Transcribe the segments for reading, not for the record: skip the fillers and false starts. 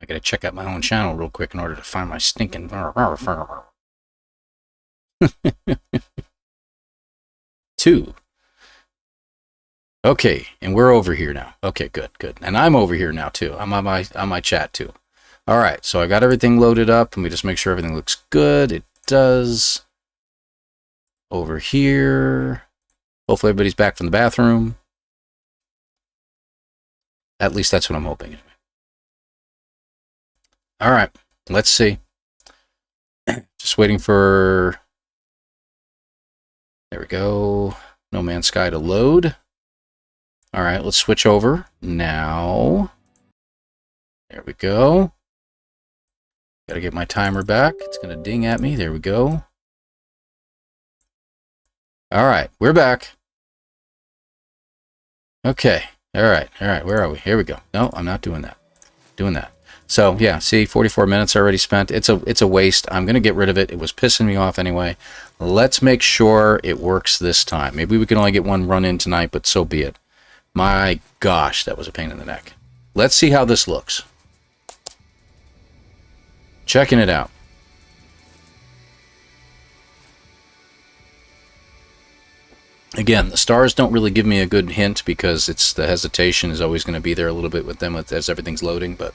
I gotta check out my own channel real quick in order to find my stinking... Two. Okay, and we're over here now. Okay, good, good. And I'm over here now too. I'm on my chat too. All right, so I got everything loaded up. Let me just make sure everything looks good. It does. Over here. Hopefully everybody's back from the bathroom. At least that's what I'm hoping. Anyway. All right, let's see. Just waiting for... There we go. No Man's Sky to load. All right, let's switch over now. There we go. Gotta get my timer back. It's gonna ding at me. There we go. All right, we're back. Okay. All right. Where are we? Here we go. No, I'm not doing that. Doing that. So yeah, see, 44 minutes already spent. It's a waste. I'm gonna get rid of it. It was pissing me off anyway. Let's make sure it works this time. Maybe we can only get one run in tonight, but so be it. My gosh, that was a pain in the neck. Let's see how this looks. Checking it out. Again, the stars don't really give me a good hint because it's the hesitation is always going to be there a little bit with them as everything's loading, but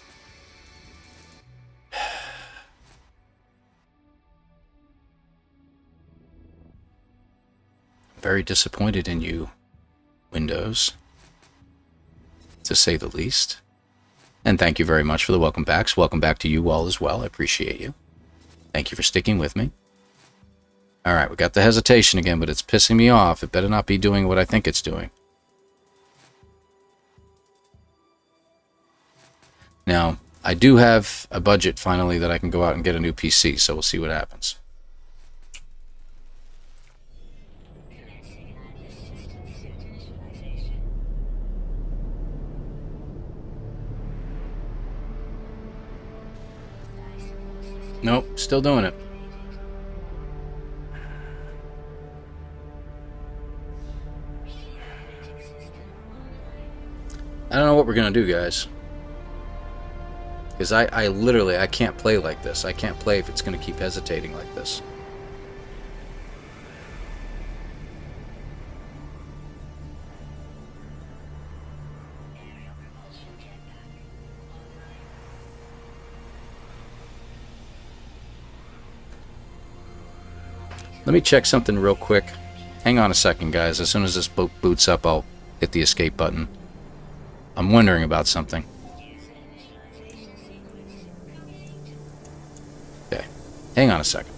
very disappointed in you, Windows, to say the least. And thank you very much for the welcome backs. Welcome back to you all as well. I appreciate you. Thank you for sticking with me. All right, we got the hesitation again, but it's pissing me off. It better not be doing what I think it's doing. Now, I do have a budget finally that I can go out and get a new PC, so we'll see what happens. Nope, still doing it. I don't know what we're going to do, guys. Because I literally, I can't play like this. I can't play if it's going to keep hesitating like this. Let me check something real quick. Hang on a second, guys. As soon as this boat boots up, I'll hit the escape button. I'm wondering about something. Okay. Hang on a second.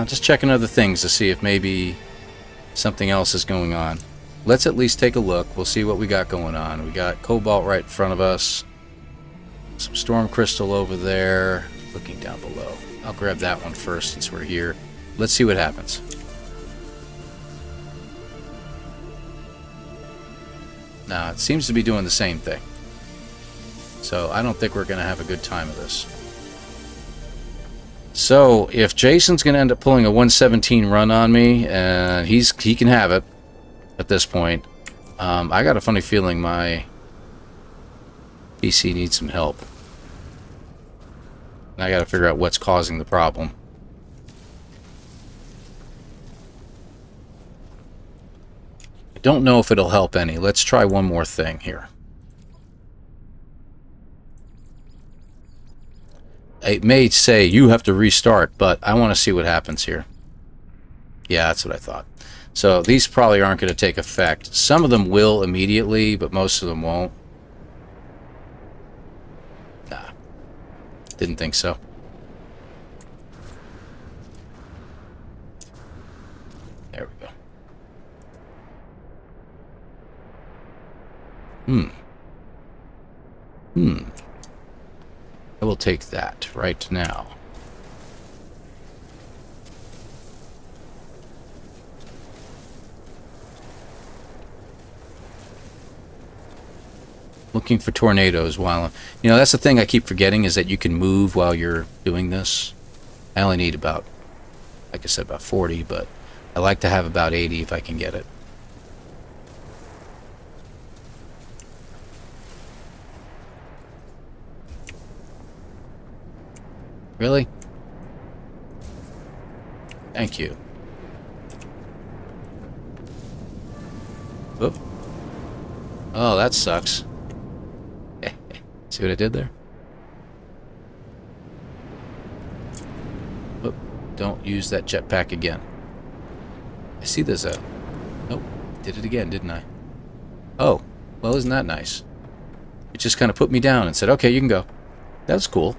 Just checking other things to see if maybe something else is going on. Let's at least take a look. We'll see what we got going on. We got cobalt right in front of us. Some storm crystal over there. Looking down below. I'll grab that one first since we're here. Let's see what happens. Now, it seems to be doing the same thing. So I don't think we're going to have a good time of this. So, if Jason's going to end up pulling a 117 run on me, and he can have it at this point, I got a funny feeling my PC needs some help. And I got to figure out what's causing the problem. I don't know if it'll help any. Let's try one more thing here. It may say you have to restart, but I want to see what happens here. Yeah, that's what I thought. So these probably aren't going to take effect. Some of them will immediately, but most of them won't. Nah, didn't think so. There we go. I will take that right now. Looking for tornadoes while... You know, that's the thing I keep forgetting, is that you can move while you're doing this. I only need about, like I said, about 40, but I like to have about 80 if I can get it. Really? Thank you. Oop. Oh, that sucks. See what I did there? Oop. Don't use that jetpack again. I see there's a... Nope. Did it again, didn't I? Oh. Well, isn't that nice? It just kind of put me down and said, okay, you can go. That was cool.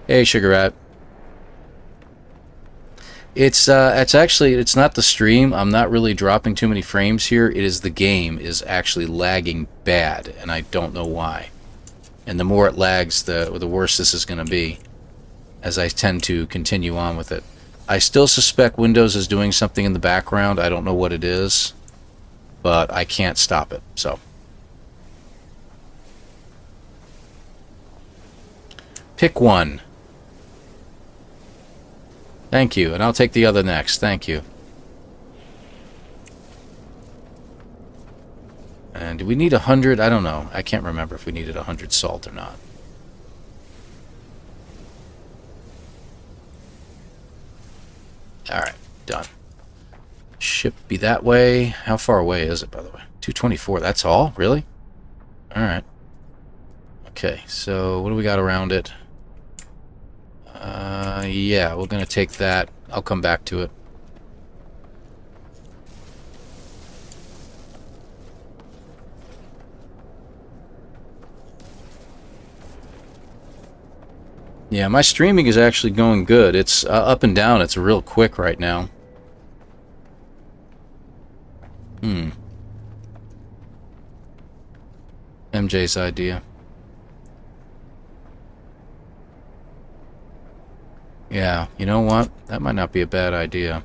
Hey, Sugar Rat. It's actually, it's not the stream. I'm not really dropping too many frames here. It is the game is actually lagging bad, and I don't know why. And the more it lags, the worse this is going to be, as I tend to continue on with it. I still suspect Windows is doing something in the background. I don't know what it is, but I can't stop it, so. Pick one. Thank you, and I'll take the other next. Thank you. And do we need 100? I don't know. I can't remember if we needed 100 salt or not. Alright, done. Ship be that way. How far away is it, by the way? 224, that's all? Really? Alright. Okay, so what do we got around it? Yeah, we're gonna take that. I'll come back to it. Yeah, my streaming is actually going good. It's up and down. It's real quick right now. MJ's idea. Yeah, you know what? That might not be a bad idea.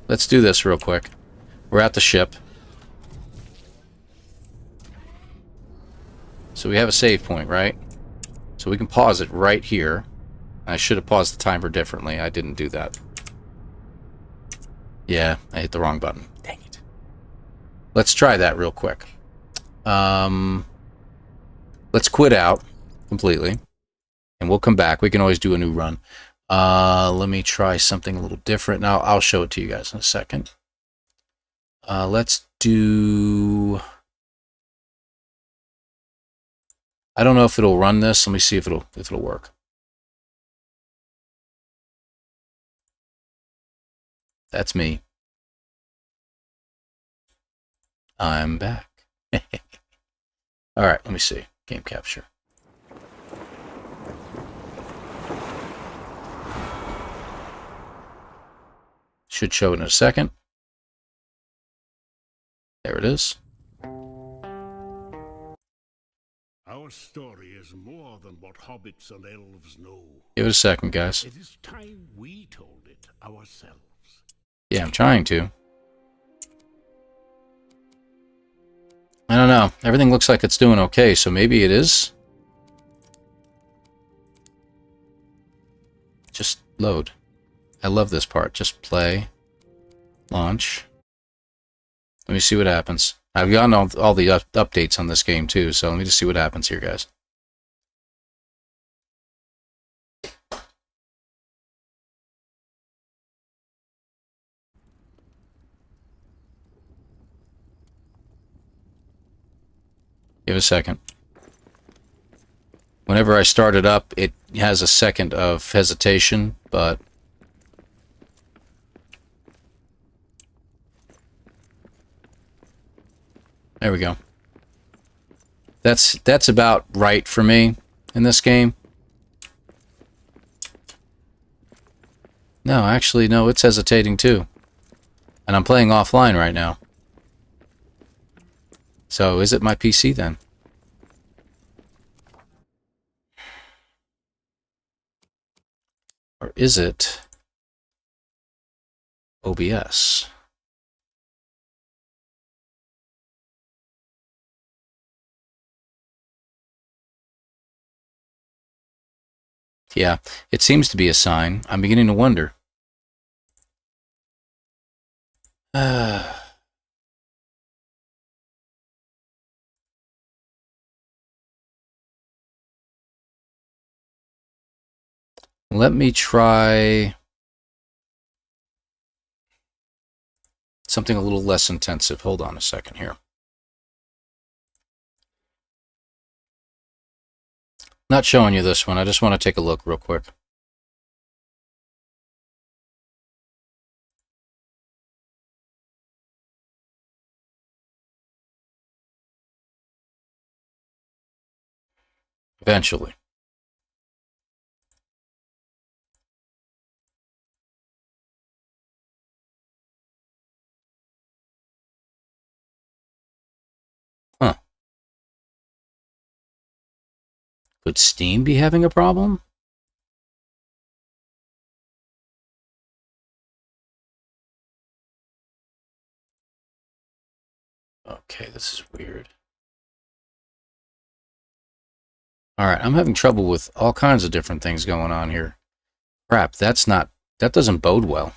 Let's do this real quick. We're at the ship. So we have a save point, right? So we can pause it right here. I should have paused the timer differently. I didn't do that. Yeah, I hit the wrong button. Dang it. Let's try that real quick. Let's quit out completely. And we'll come back. We can always do a new run. Let me try something a little different. Now, I'll show it to you guys in a second. Let's do... I don't know if it'll run this. Let me see if it'll work. That's me. I'm back. All right, let me see. Game capture. Should show in a second. There it is. Our story is more than what hobbits and elves know. Give it a second, guys. It is time we told it ourselves. Yeah, I'm trying to. I don't know. Everything looks like it's doing okay, so maybe it is. Just load. I love this part. Just play. Launch. Let me see what happens. I've gotten all the updates on this game too, so let me just see what happens here, guys. Give it a second. Whenever I start it up, it has a second of hesitation, but... There we go. That's about right for me in this game. No, actually, no, it's hesitating too. And I'm playing offline right now. So, is it my PC then? Or is it OBS? Yeah, it seems to be a sign. I'm beginning to wonder. Let me try something a little less intensive. Hold on a second here. Not showing you this one. I just want to take a look real quick. Eventually. Huh. Could Steam be having a problem? Okay, this is weird. Alright, I'm having trouble with all kinds of different things going on here. Crap, that doesn't bode well.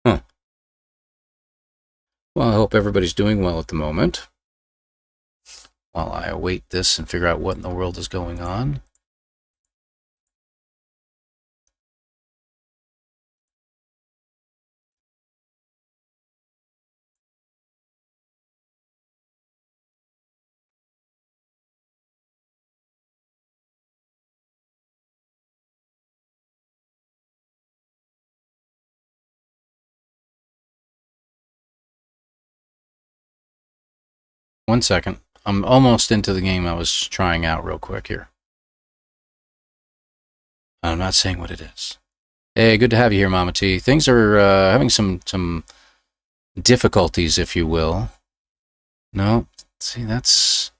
Huh. Well, I hope everybody's doing well at the moment. While I await this and figure out what in the world is going on. One second. I'm almost into the game I was trying out real quick here. I'm not saying what it is. Hey, good to have you here, Mama T. Things are having some difficulties, if you will. No, see, that's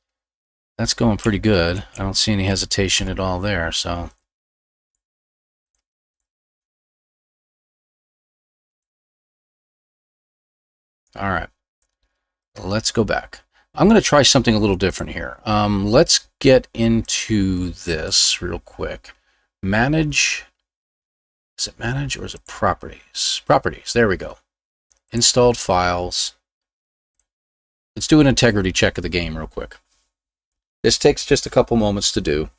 going pretty good. I don't see any hesitation at all there, so. All right. Let's go back. I'm going to try something a little different here. Let's get into this real quick. Manage. Is it manage or is it properties? Properties. There we go. Installed files. Let's do an integrity check of the game real quick. This takes just a couple moments to do.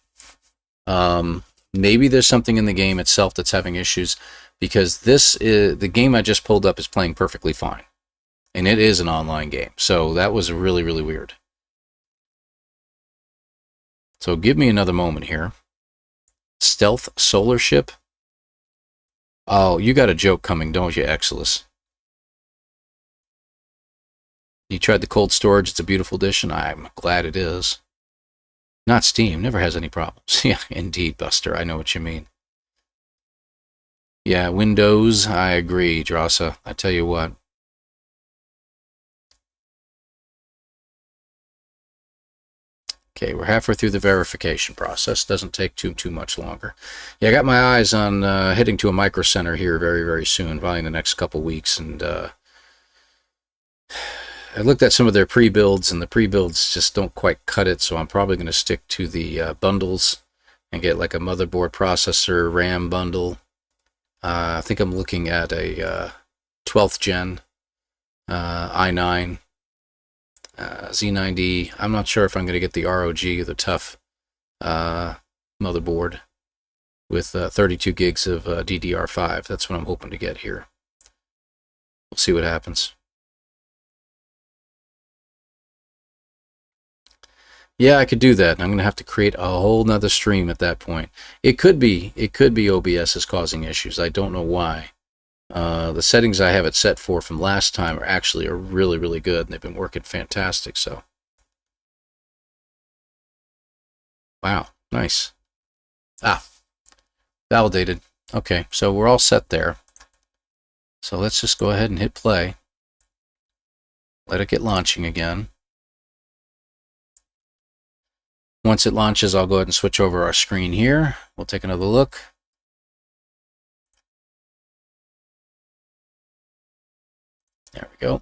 Maybe there's something in the game itself that's having issues, because the game I just pulled up is playing perfectly fine. And it is an online game. So that was really, really weird. So give me another moment here. Stealth solar ship. Oh, you got a joke coming, don't you, Exilus? You tried the cold storage. It's a beautiful dish, and I'm glad it is. Not Steam. Never has any problems. Yeah, indeed, Buster. I know what you mean. Yeah, Windows. I agree, Drasa. I tell you what. Okay, we're halfway through the verification process. Doesn't take too much longer. Yeah, I got my eyes on heading to a micro center here very, very soon, probably in the next couple weeks. And I looked at some of their pre-builds, and the pre-builds just don't quite cut it. So I'm probably going to stick to the bundles and get like a motherboard, processor, RAM bundle. I think I'm looking at a 12th gen i9. Z90. I'm not sure if I'm going to get the ROG, the tough motherboard with 32 gigs of DDR5. That's what I'm hoping to get here. We'll see what happens. Yeah, I could do that. I'm going to have to create a whole nother stream at that point. It could be OBS is causing issues. I don't know why. The settings I have it set for from last time are really, really good, and they've been working fantastic. So, wow, nice. Validated. Okay, so we're all set there. So let's just go ahead and hit play. Let it get launching again. Once it launches, I'll go ahead and switch over our screen here. We'll take another look. There we go.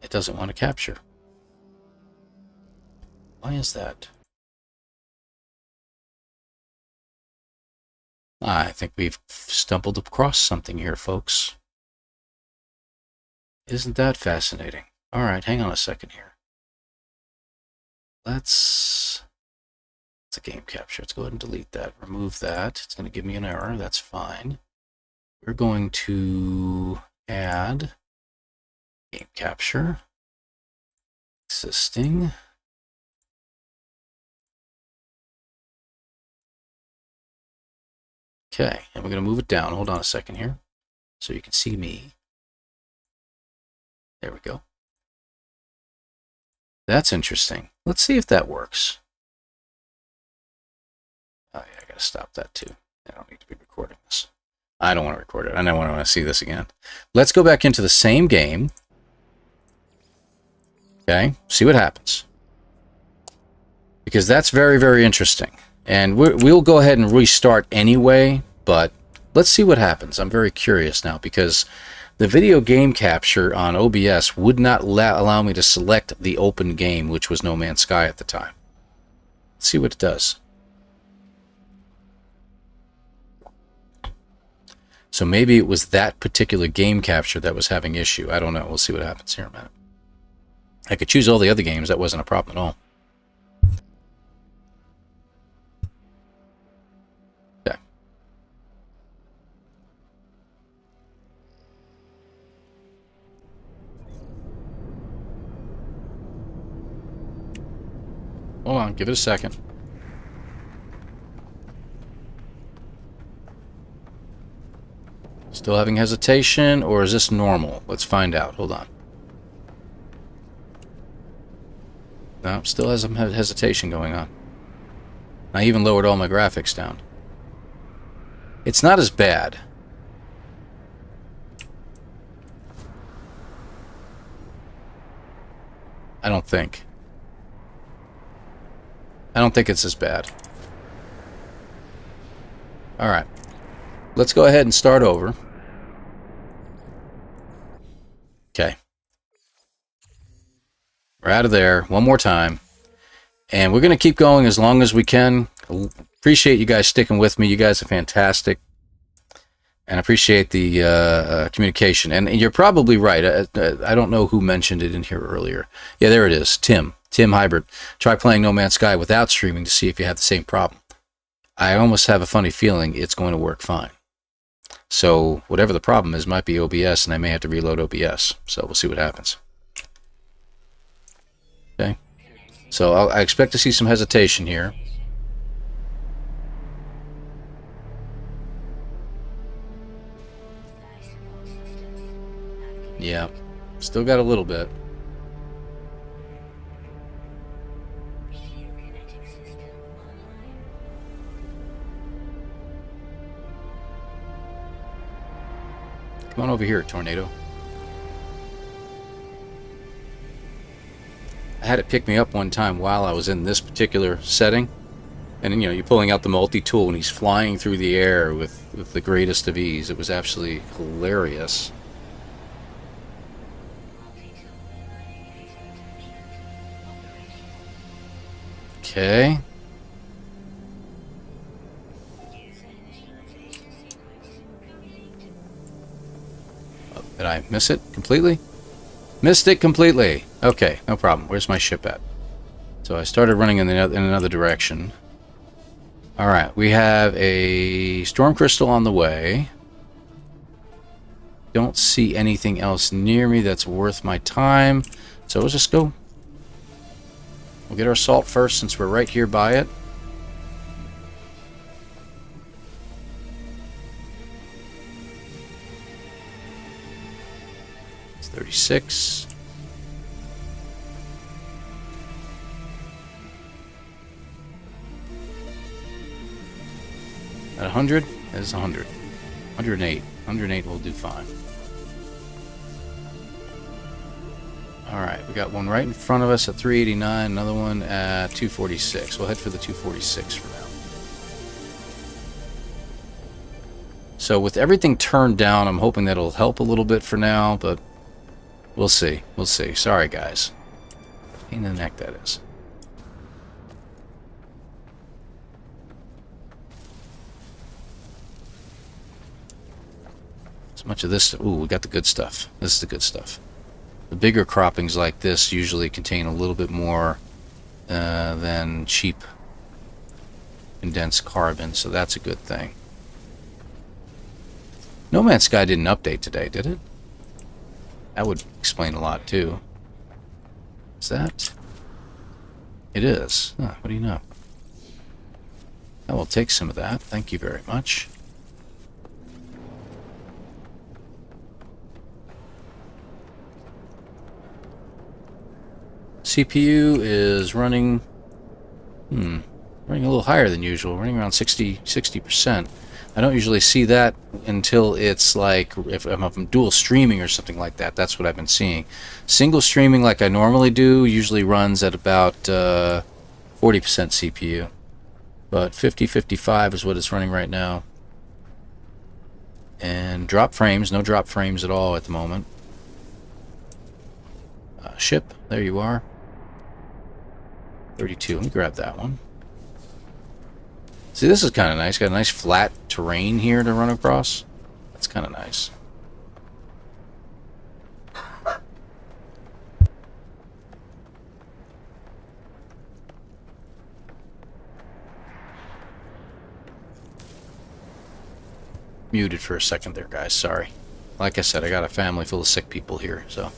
It doesn't want to capture. Why is that? I think we've stumbled across something here, folks. Isn't that fascinating? All right, hang on a second here. It's a game capture. Let's go ahead and delete that. Remove that. It's going to give me an error. That's fine. We're going to add game capture. Existing. Okay, and we're going to move it down. Hold on a second here so you can see me. There we go. That's interesting. Let's see if that works. Oh, yeah, I got to stop that too. I don't need to be recording this. I don't want to record it. I don't want to see this again. Let's go back into the same game. Okay, see what happens. Because that's very, very interesting. And we'll go ahead and restart anyway, but let's see what happens. I'm very curious now because the video game capture on OBS would not allow me to select the open game, which was No Man's Sky at the time. Let's see what it does. So maybe it was that particular game capture that was having issue. I don't know. We'll see what happens here in a minute. I could choose all the other games. That wasn't a problem at all. Okay. Hold on. Give it a second. Still having hesitation, or is this normal? Let's find out. Hold on. No, still has some hesitation going on. I even lowered all my graphics down. It's not as bad. I don't think. I don't think it's as bad. Alright. Let's go ahead and start over. Okay. We're out of there one more time. And we're going to keep going as long as we can. Appreciate you guys sticking with me. You guys are fantastic. And appreciate the communication. And you're probably right. I don't know who mentioned it in here earlier. Yeah, there it is. Tim Hybrid. Try playing No Man's Sky without streaming to see if you have the same problem. I almost have a funny feeling it's going to work fine. So whatever the problem is might be OBS, and I may have to reload OBS. So we'll see what happens. Okay. So I expect to see some hesitation here. Yeah. Still got a little bit. Come on over here, Tornado. I had it pick me up one time while I was in this particular setting. And then, you know, you're pulling out the multi-tool and he's flying through the air with the greatest of ease. It was absolutely hilarious. Okay. Oh, did I miss it completely? Missed it completely. Okay, no problem. Where's my ship at? So I started running in another direction. Alright, we have a storm crystal on the way. Don't see anything else near me that's worth my time. So let's just go. We'll get our salt first since we're right here by it. It's 36. 100? That is 100. 108. 108 will do fine. Alright, we got one right in front of us at 389, another one at 246. We'll head for the 246 for now. So with everything turned down, I'm hoping that'll help a little bit for now, but we'll see. We'll see. Sorry, guys. Pain in the neck, that is. As much of this... Ooh, we got the good stuff. This is the good stuff. The bigger croppings like this usually contain a little bit more than cheap condensed carbon, so that's a good thing. No Man's Sky didn't update today, did it? That would explain a lot, too. Is that? It is. Huh, what do you know? I will take some of that. Thank you very much. CPU is running running a little higher than usual, running around 60%. I don't usually see that until it's like if I'm dual streaming or something like that. That's what I've been seeing. Single streaming like I normally do usually runs at about 40% CPU, but 50-55 is what it's running right now. And drop frames, no drop frames at all at the moment. Ship, there you are. 32. Let me grab that one. See, this is kind of nice. Got a nice flat terrain here to run across. That's kind of nice. Muted for a second there, guys. Sorry. Like I said, I got a family full of sick people here, so...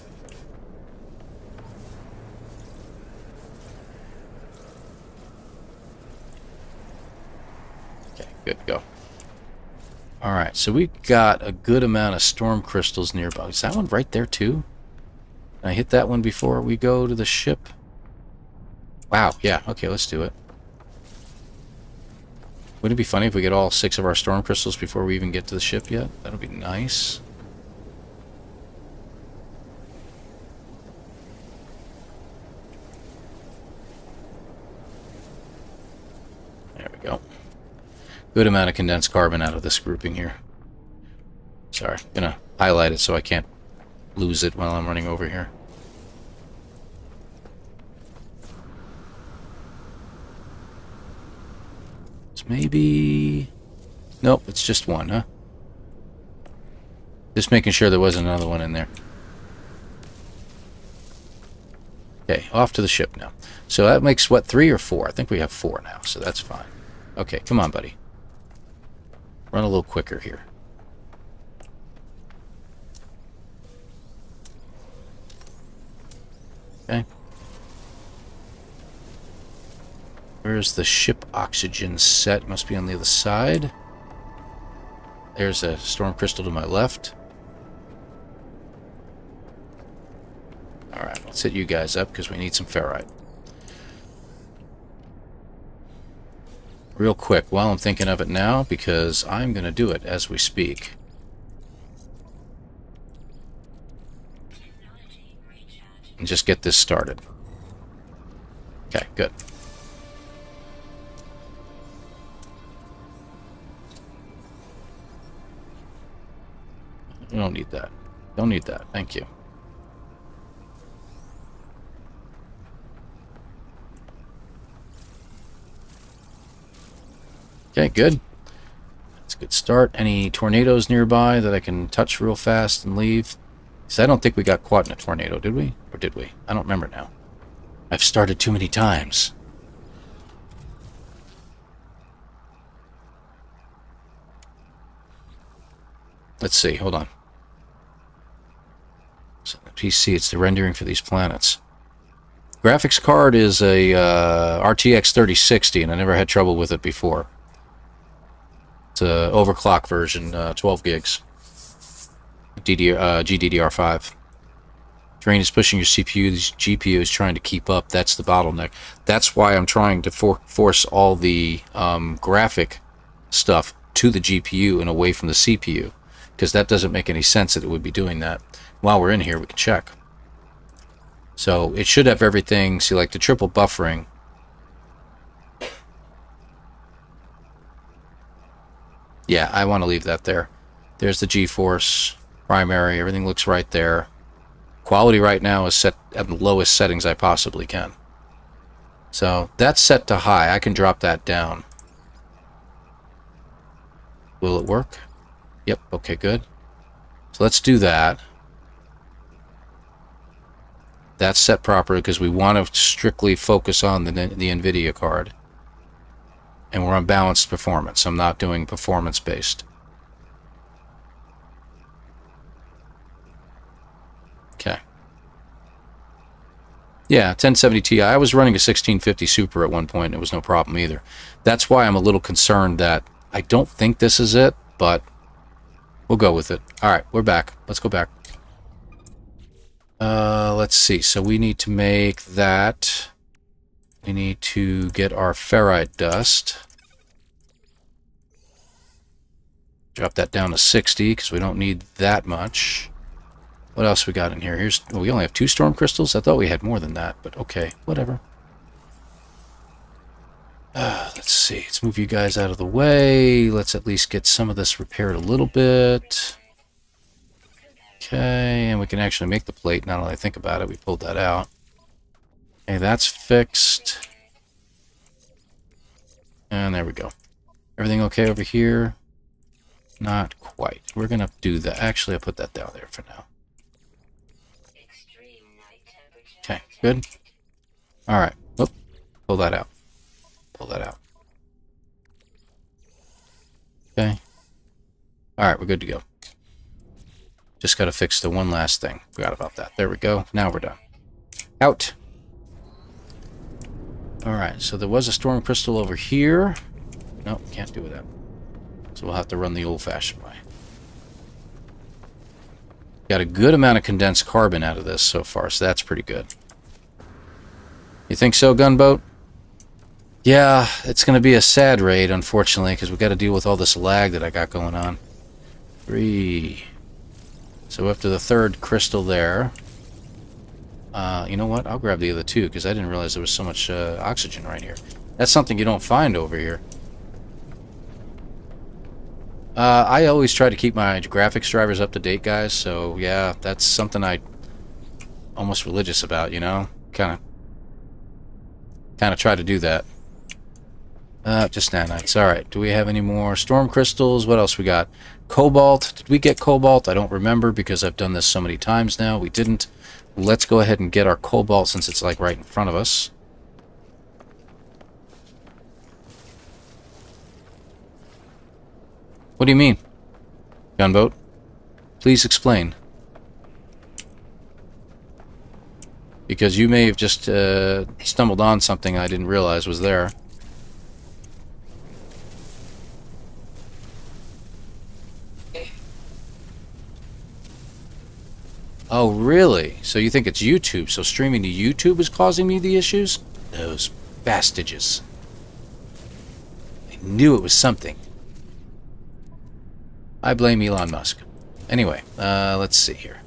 Good, go. Alright, so we got a good amount of storm crystals nearby. Is that one right there too? Can I hit that one before we go to the ship? Wow, yeah, okay, let's do it. Wouldn't it be funny if we get all 6 of our storm crystals before we even get to the ship yet? That'll be nice. There we go. Good amount of condensed carbon out of this grouping here. Sorry, I'm gonna highlight it so I can't lose it while I'm running over here. It's maybe... Nope, it's just one, huh? Just making sure there wasn't another one in there. Okay, off to the ship now. So that makes, what, 3 or 4? I think we have 4 now, so that's fine. Okay, come on, buddy. Run a little quicker here. Okay. Where's the ship oxygen set? Must be on the other side. There's a storm crystal to my left. Alright, let's hit you guys up because we need some ferrite. Real quick, while I'm thinking of it now, because I'm going to do it as we speak. And just get this started. Okay, good. We don't need that. Don't need that. Thank you. Okay, good. That's a good start. Any tornadoes nearby that I can touch real fast and leave? Because I don't think we got caught in a tornado, did we? Or did we? I don't remember now. I've started too many times. Let's see, hold on. So the PC, it's the rendering for these planets. Graphics card is a RTX 3060, and I never had trouble with it before. It's a overclock version, 12 gigs. GDDR5. Terrain is pushing your CPU, the GPU is trying to keep up. That's the bottleneck. That's why I'm trying to force all the graphic stuff to the GPU and away from the CPU, because that doesn't make any sense that it would be doing that. While we're in here, we can check. So it should have everything. See, like the triple buffering. Yeah, I want to leave that there. There's the GeForce primary. Everything looks right there. Quality right now is set at the lowest settings I possibly can. So that's set to high. I can drop that down. Will it work? Yep. Okay, good. So let's do that. That's set properly because we want to strictly focus on the NVIDIA card. And we're on balanced performance. I'm not doing performance-based. Okay. Yeah, 1070 Ti. I was running a 1650 Super at one point, and it was no problem either. That's why I'm a little concerned that I don't think this is it, but we'll go with it. All right, we're back. Let's go back. Let's see. So we need to make that. We need to get our ferrite dust. Drop that down to 60 because we don't need that much. What else we got in here? We only have 2 storm crystals. I thought we had more than that, but okay, whatever. Let's see. Let's move you guys out of the way. Let's at least get some of this repaired a little bit. Okay, and we can actually make the plate. Now that I think about it, we pulled that out. Okay, that's fixed. And there we go. Everything okay over here? Not quite. We're going to do that. Actually, I'll put that down there for now. Okay, good. All right. Whoop. Pull that out. Pull that out. Okay. All right, we're good to go. Just got to fix the one last thing. Forgot about that. There we go. Now we're done. Out. All right, so there was a storm crystal over here. Nope, can't do that. So we'll have to run the old-fashioned way. Got a good amount of condensed carbon out of this so far, so that's pretty good. You think so, Gunboat? Yeah, it's going to be a sad raid, unfortunately, because we've got to deal with all this lag that I got going on. 3. So up to the 3rd crystal there. You know what? I'll grab the other 2, because I didn't realize there was so much oxygen right here. That's something you don't find over here. I always try to keep my graphics drivers up to date, guys, so yeah, that's something I'm almost religious about, you know? Kind of try to do that. Just nanites. Alright, do we have any more storm crystals? What else we got? Cobalt. Did we get cobalt? I don't remember because I've done this so many times now. We didn't. Let's go ahead and get our cobalt since it's like right in front of us. What do you mean? Gunboat? Please explain. Because you may have just stumbled on something I didn't realize was there. Oh, really? So you think it's YouTube? So streaming to YouTube is causing me the issues? Those bastages. I knew it was something. I blame Elon Musk. Anyway, let's see here.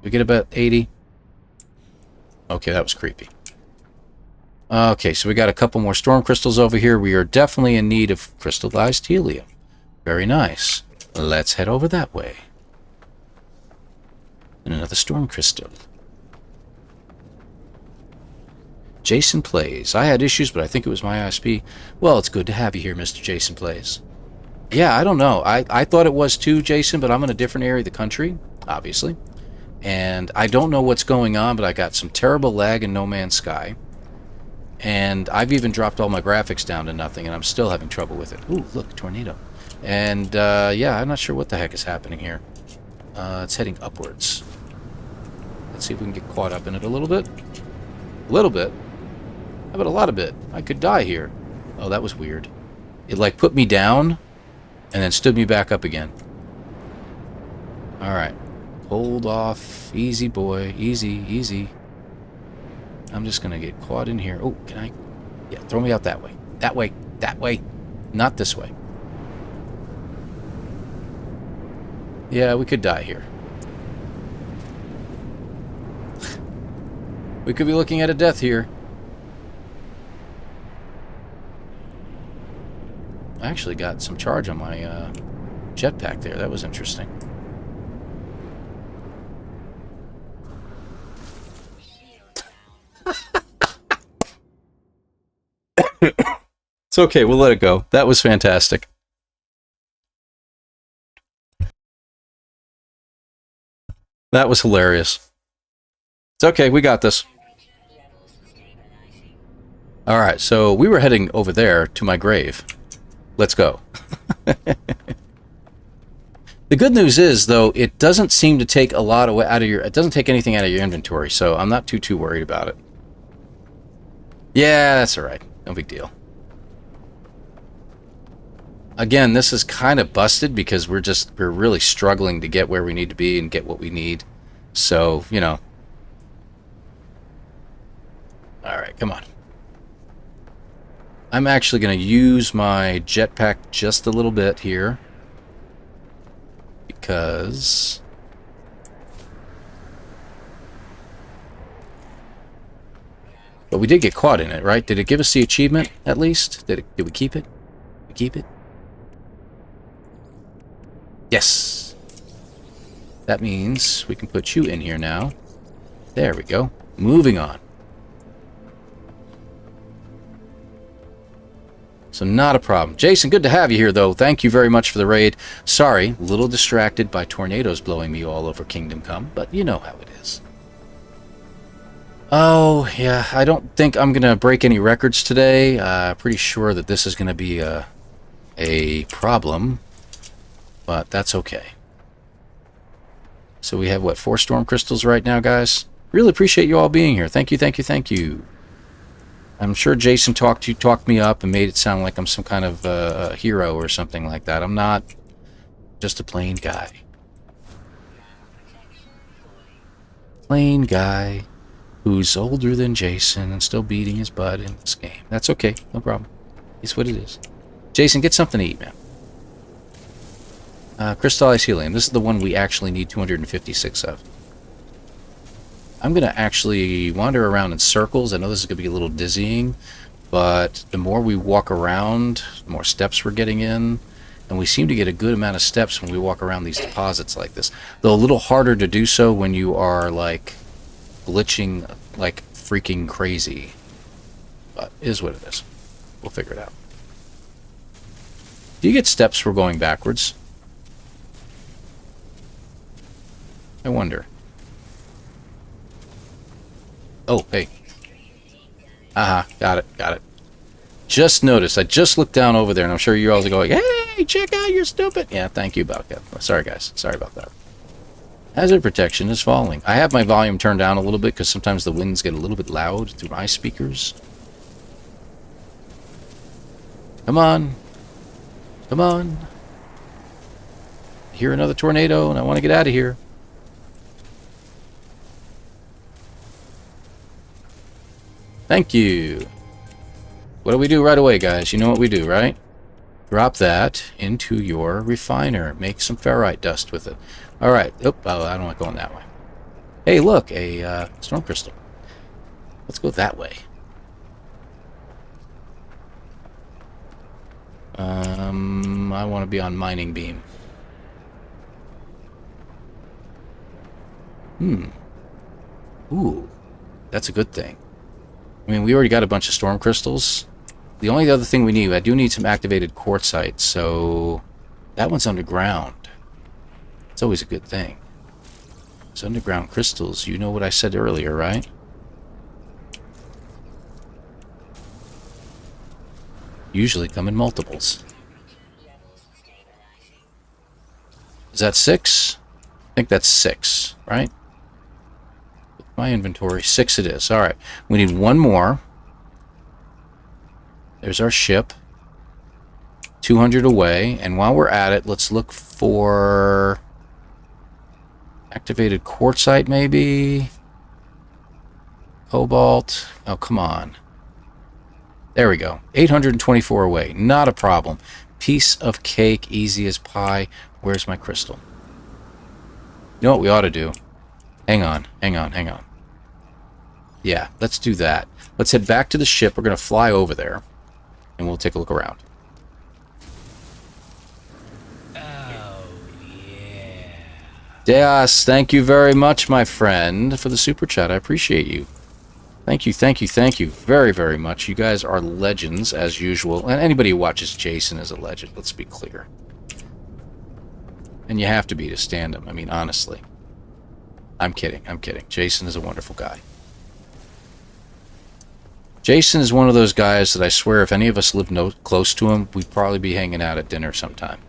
We get about 80. Okay, that was creepy. Okay, so we got a couple more storm crystals over here. We are definitely in need of crystallized helium. Very nice. Let's head over that way. And another storm crystal. Jason Plays. I had issues, but I think it was my ISP. Well, it's good to have you here, Mr. Jason Plays. Yeah, I don't know. I thought it was too, Jason, but I'm in a different area of the country, obviously. And I don't know what's going on, but I got some terrible lag in No Man's Sky. And I've even dropped all my graphics down to nothing, and I'm still having trouble with it. Ooh, look, tornado. And, yeah, I'm not sure what the heck is happening here. It's heading upwards. Let's see if we can get caught up in it a little bit. A little bit? How about a lot of bit? I could die here. Oh, that was weird. It, like, put me down, and then stood me back up again. Alright. Hold off. Easy, boy. Easy, easy. I'm just gonna get caught in here. Oh, can I? Yeah, throw me out that way. That way. That way. Not this way. Yeah, we could die here. We could be looking at a death here. I actually got some charge on my jetpack there. That was interesting. It's okay. We'll let it go. That was fantastic. That was hilarious. It's okay. We got this. All right. So we were heading over there to my grave. Let's go. The good news is, though, it doesn't seem to take a lot of out of your. It doesn't take anything out of your inventory, so I'm not too worried about it. Yeah, that's all right. No big deal. Again, this is kind of busted because we're really struggling to get where we need to be and get what we need. So, you know. All right, come on. I'm actually going to use my jetpack just a little bit here. Because... But we did get caught in it, right? Did it give us the achievement, at least? Did we keep it? Did we keep it? Yes! That means we can put you in here now. There we go. Moving on. So not a problem. Jason, good to have you here, though. Thank you very much for the raid. Sorry, a little distracted by tornadoes blowing me all over Kingdom Come, but you know how it is. Oh, yeah, I don't think I'm going to break any records today. Pretty sure that this is going to be a problem, but that's okay. So we have, what, 4 storm crystals right now, guys? Really appreciate you all being here. Thank you, thank you, thank you. I'm sure Jason talked me up and made it sound like I'm some kind of hero or something like that. I'm not. Just a plain guy. Plain guy who's older than Jason and still beating his butt in this game. That's okay. No problem. It's what it is. Jason, get something to eat, man. Crystallized helium. This is the one we actually need 256 of. I'm going to actually wander around in circles. I know this is going to be a little dizzying, but the more we walk around, the more steps we're getting in, and we seem to get a good amount of steps when we walk around these deposits like this. Though a little harder to do so when you are, like, glitching like freaking crazy. But it is what it is. We'll figure it out. Do you get steps for going backwards? I wonder. Oh, hey. Got it. Just noticed. I just looked down over there, and I'm sure you're all going, hey, check out, you're stupid. Yeah, thank you about that. Sorry, guys. Sorry about that. Hazard protection is falling. I have my volume turned down a little bit because sometimes the winds get a little bit loud through my speakers. Come on. Come on. I hear another tornado, and I want to get out of here. Thank you. What do we do right away, guys? You know what we do, right? Drop that into your refiner. Make some ferrite dust with it. All right. Oh, I don't like going that way. Hey, look, a storm crystal. Let's go that way. I want to be on mining beam. Ooh, that's a good thing. I mean, we already got a bunch of storm crystals. The only other thing we need, I do need some activated quartzite, so that one's underground. It's always a good thing. It's underground crystals. You know what I said earlier, right? Usually come in multiples. Is that 6? I think that's 6, right? My inventory, 6 it is. Alright, we need one more. There's our ship. 200 away. And while we're at it, let's look for activated quartzite, maybe? Cobalt. Oh, come on. There we go. 824 away. Not a problem. Piece of cake, easy as pie. Where's my crystal? You know what we ought to do? Hang on. Yeah, let's do that. Let's head back to the ship. We're going to fly over there, and we'll take a look around. Oh, yeah. Deas, thank you very much, my friend, for the super chat. I appreciate you. Thank you very, very much. You guys are legends, as usual. And anybody who watches Jason is a legend, let's be clear. And you have to be to stand him. I mean, honestly. I'm kidding. Jason is a wonderful guy. Jason is one of those guys that I swear if any of us lived close to him, we'd probably be hanging out at dinner sometime.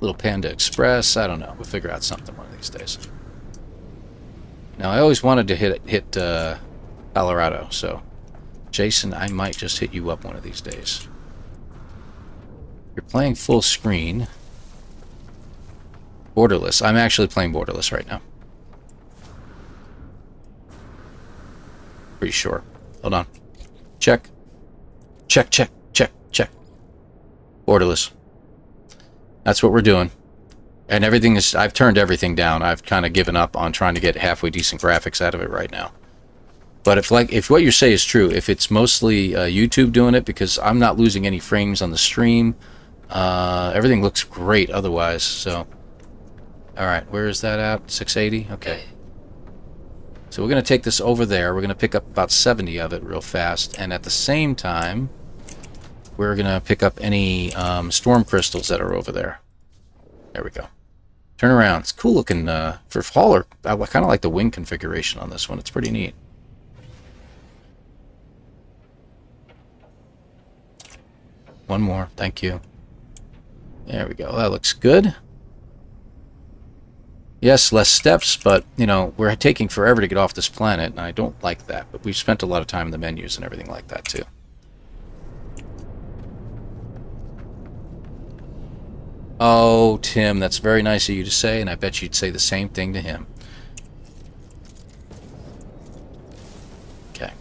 Little Panda Express, I don't know. We'll figure out something one of these days. Now, I always wanted to hit Colorado, so Jason, I might just hit you up one of these days. You're playing full screen. Borderless. I'm actually playing Borderless right now. Pretty sure. Hold on. Check. Check. Borderless. That's what we're doing. And everything is... I've turned everything down. I've kind of given up on trying to get halfway decent graphics out of it right now. But if what you say is true, if it's mostly YouTube doing it, because I'm not losing any frames on the stream, everything looks great otherwise, so... Alright, where is that at? 680? Okay. So we're going to take this over there. We're going to pick up about 70 of it real fast, and at the same time, we're going to pick up any storm crystals that are over there. There we go. Turn around. It's cool looking for hauler. I kind of like the wing configuration on this one. It's pretty neat. One more. Thank you. There we go. That looks good. Yes, less steps, but, you know, we're taking forever to get off this planet, and I don't like that. But we've spent a lot of time in the menus and everything like that, too. Oh, Tim, that's very nice of you to say, and I bet you'd say the same thing to him. Okay.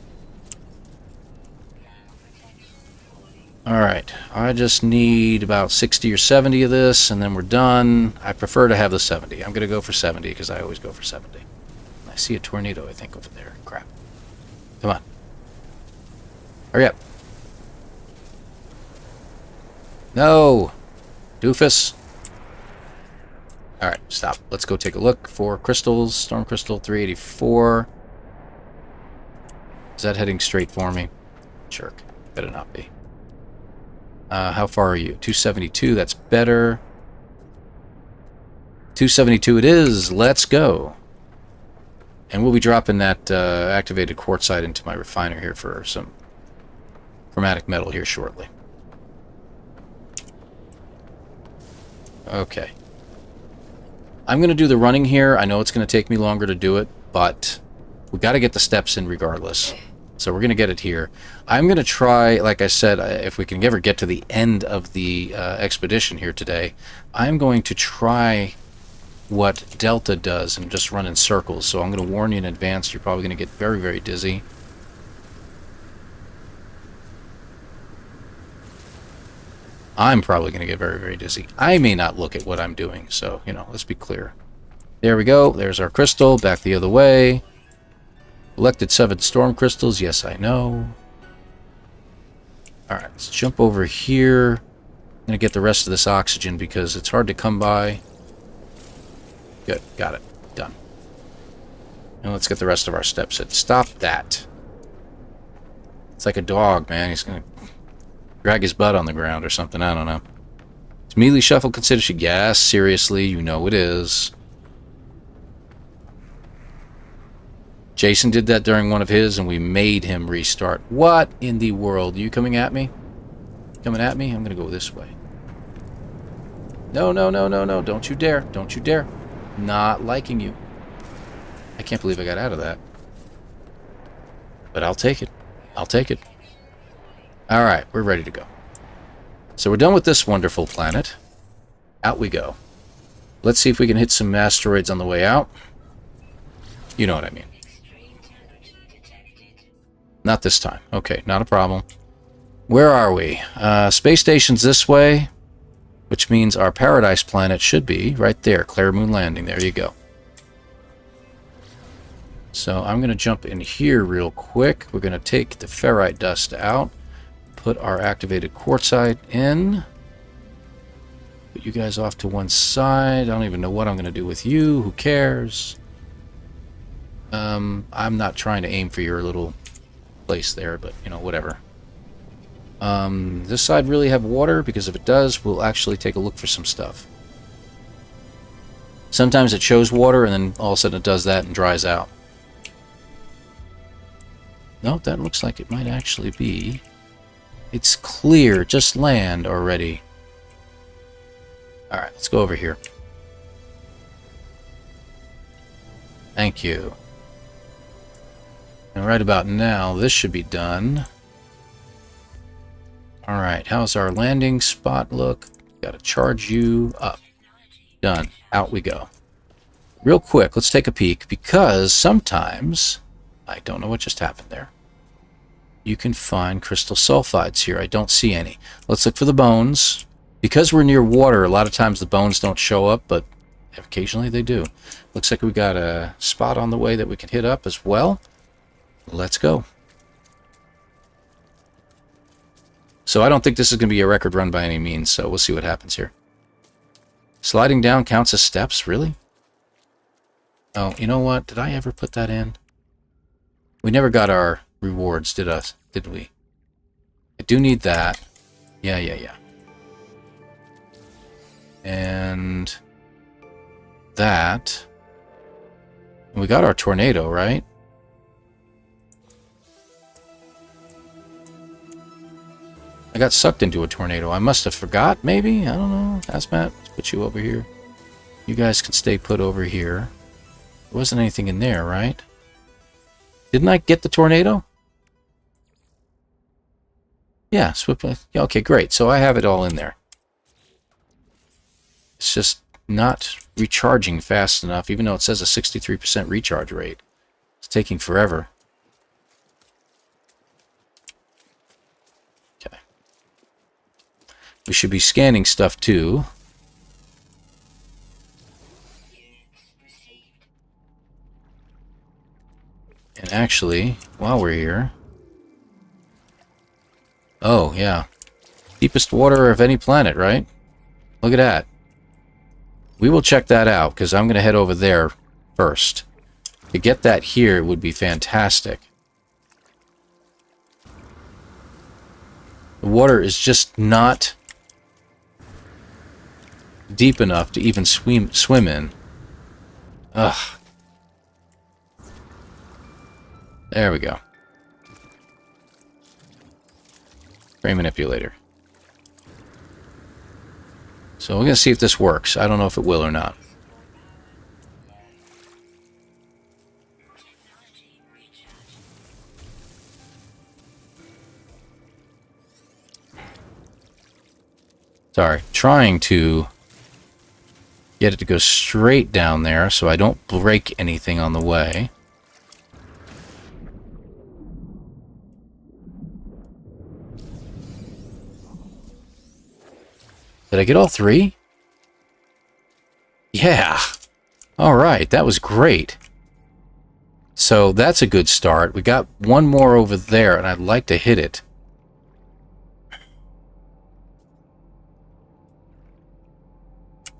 Alright, I just need about 60 or 70 of this, and then we're done. I prefer to have the 70. I'm going to go for 70, because I always go for 70. I see a tornado, I think, over there. Crap. Come on. Hurry up. No! Doofus. Alright, stop. Let's go take a look for crystals. Storm crystal 384. Is that heading straight for me? Jerk. Better not be. How far are you? 272, that's better. 272 it is. Let's go. And we'll be dropping that activated quartzite into my refiner here for some chromatic metal here shortly. Okay. I'm going to do the running here. I know it's going to take me longer to do it, but we got to get the steps in regardless. So we're going to get it here. I'm going to try, like I said, if we can ever get to the end of the expedition here today, I'm going to try what Delta does and just run in circles. So I'm going to warn you in advance, you're probably going to get very, very dizzy. I'm probably going to get very, very dizzy. I may not look at what I'm doing, so, you know, let's be clear. There we go. There's our crystal. Back the other way. Collected 7 storm crystals. Yes, I know. Alright, let's jump over here. I'm going to get the rest of this oxygen because it's hard to come by. Good. Got it. Done. And let's get the rest of our steps in. Stop that. It's like a dog, man. He's going to drag his butt on the ground or something. I don't know. Is melee shuffle considered? Yes, seriously. You know it is. Jason did that during one of his, and we made him restart. What in the world? Are you coming at me? Coming at me? I'm going to go this way. No, no, no, no, no. Don't you dare. Don't you dare. Not liking you. I can't believe I got out of that. But I'll take it. I'll take it. Alright, we're ready to go. So we're done with this wonderful planet. Out we go. Let's see if we can hit some asteroids on the way out. You know what I mean. Not this time. Okay, not a problem. Where are we? Space station's this way, which means our paradise planet should be right there. Claire Moon Landing. There you go. So I'm going to jump in here real quick. We're going to take the ferrite dust out. Put our activated quartzite in. Put you guys off to one side. I don't even know what I'm going to do with you. Who cares? I'm not trying to aim for your little place there, but, you know, whatever. This side really have water? Because if it does, we'll actually take a look for some stuff. Sometimes it shows water, and then all of a sudden it does that and dries out. No, that looks like it might actually be. It's clear. Just land already. Alright, let's go over here. Thank you. And right about now, this should be done. Alright, how's our landing spot look? Gotta charge you up. Done. Out we go. Real quick, let's take a peek, because sometimes, I don't know what just happened there, you can find crystal sulfides here. I don't see any. Let's look for the bones. Because we're near water, a lot of times the bones don't show up, but occasionally they do. Looks like we got a spot on the way that we can hit up as well. Let's go. So I don't think this is going to be a record run by any means, so we'll see what happens here. Sliding down counts as steps, really? Oh, you know what? Did I ever put that in? We never got our rewards, did we? I do need that. Yeah. And that. We got our tornado, right? I got sucked into a tornado. I must have forgot, maybe? I don't know. Hazmat, let's put you over here. You guys can stay put over here. There wasn't anything in there, right? Didn't I get the tornado? Yeah, yeah, okay, great. So I have it all in there. It's just not recharging fast enough, even though it says a 63% recharge rate. It's taking forever. Okay. We should be scanning stuff too. And actually, while we're here... Oh, yeah. Deepest water of any planet, right? Look at that. We will check that out, because I'm going to head over there first. To get that here would be fantastic. The water is just not deep enough to even swim in. Ugh. There we go. Frame manipulator. So we're going to see if this works. I don't know if it will or not. Sorry, trying to get it to go straight down there so I don't break anything on the way. Did I get all three? Yeah. All right, that was great. So that's a good start. We got one more over there, and I'd like to hit it.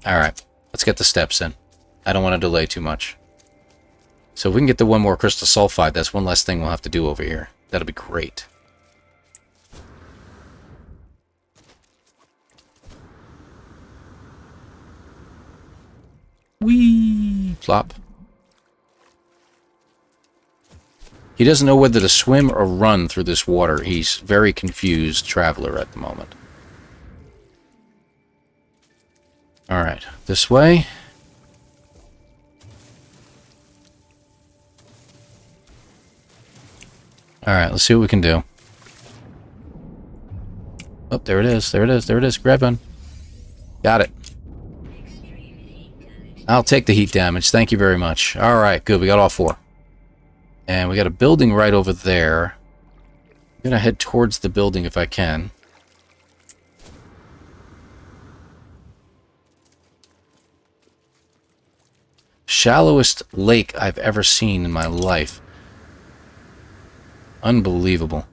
All right, let's get the steps in. I don't want to delay too much. So if we can get the one more crystal sulfide, that's one less thing we'll have to do over here. That'll be great. Whee! Plop. He doesn't know whether to swim or run through this water. He's very confused traveler at the moment. Alright, this way. Alright, let's see what we can do. Oh, there it is, there it is, there it is. Grab one. Got it. I'll take the heat damage. Thank you very much. Alright, good. We got all four. And we got a building right over there. I'm going to head towards the building if I can. Shallowest lake I've ever seen in my life. Unbelievable.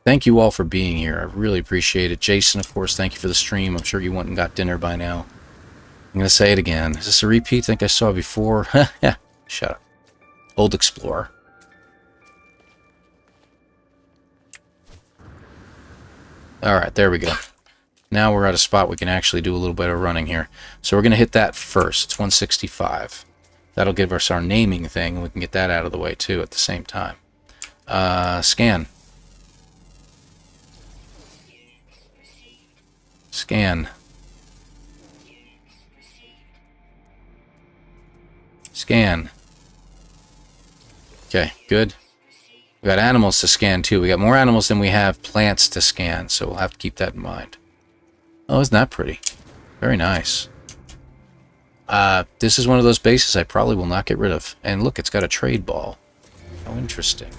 Thank you all for being here. I really appreciate it. Jason, of course, thank you for the stream. I'm sure you went and got dinner by now. I'm going to say it again. Is this a repeat? I think I saw before. Yeah, shut up. Old Explorer. Alright, there we go. Now we're at a spot we can actually do a little bit of running here. So we're going to hit that first. It's 165. That'll give us our naming thing, and we can get that out of the way too at the same time. Scan. Scan. Scan. Okay, good. We got animals to scan too. We got more animals than we have plants to scan, so we'll have to keep that in mind. Oh, isn't that pretty? Very nice. This is one of those bases I probably will not get rid of. And look, it's got a trade ball. How interesting.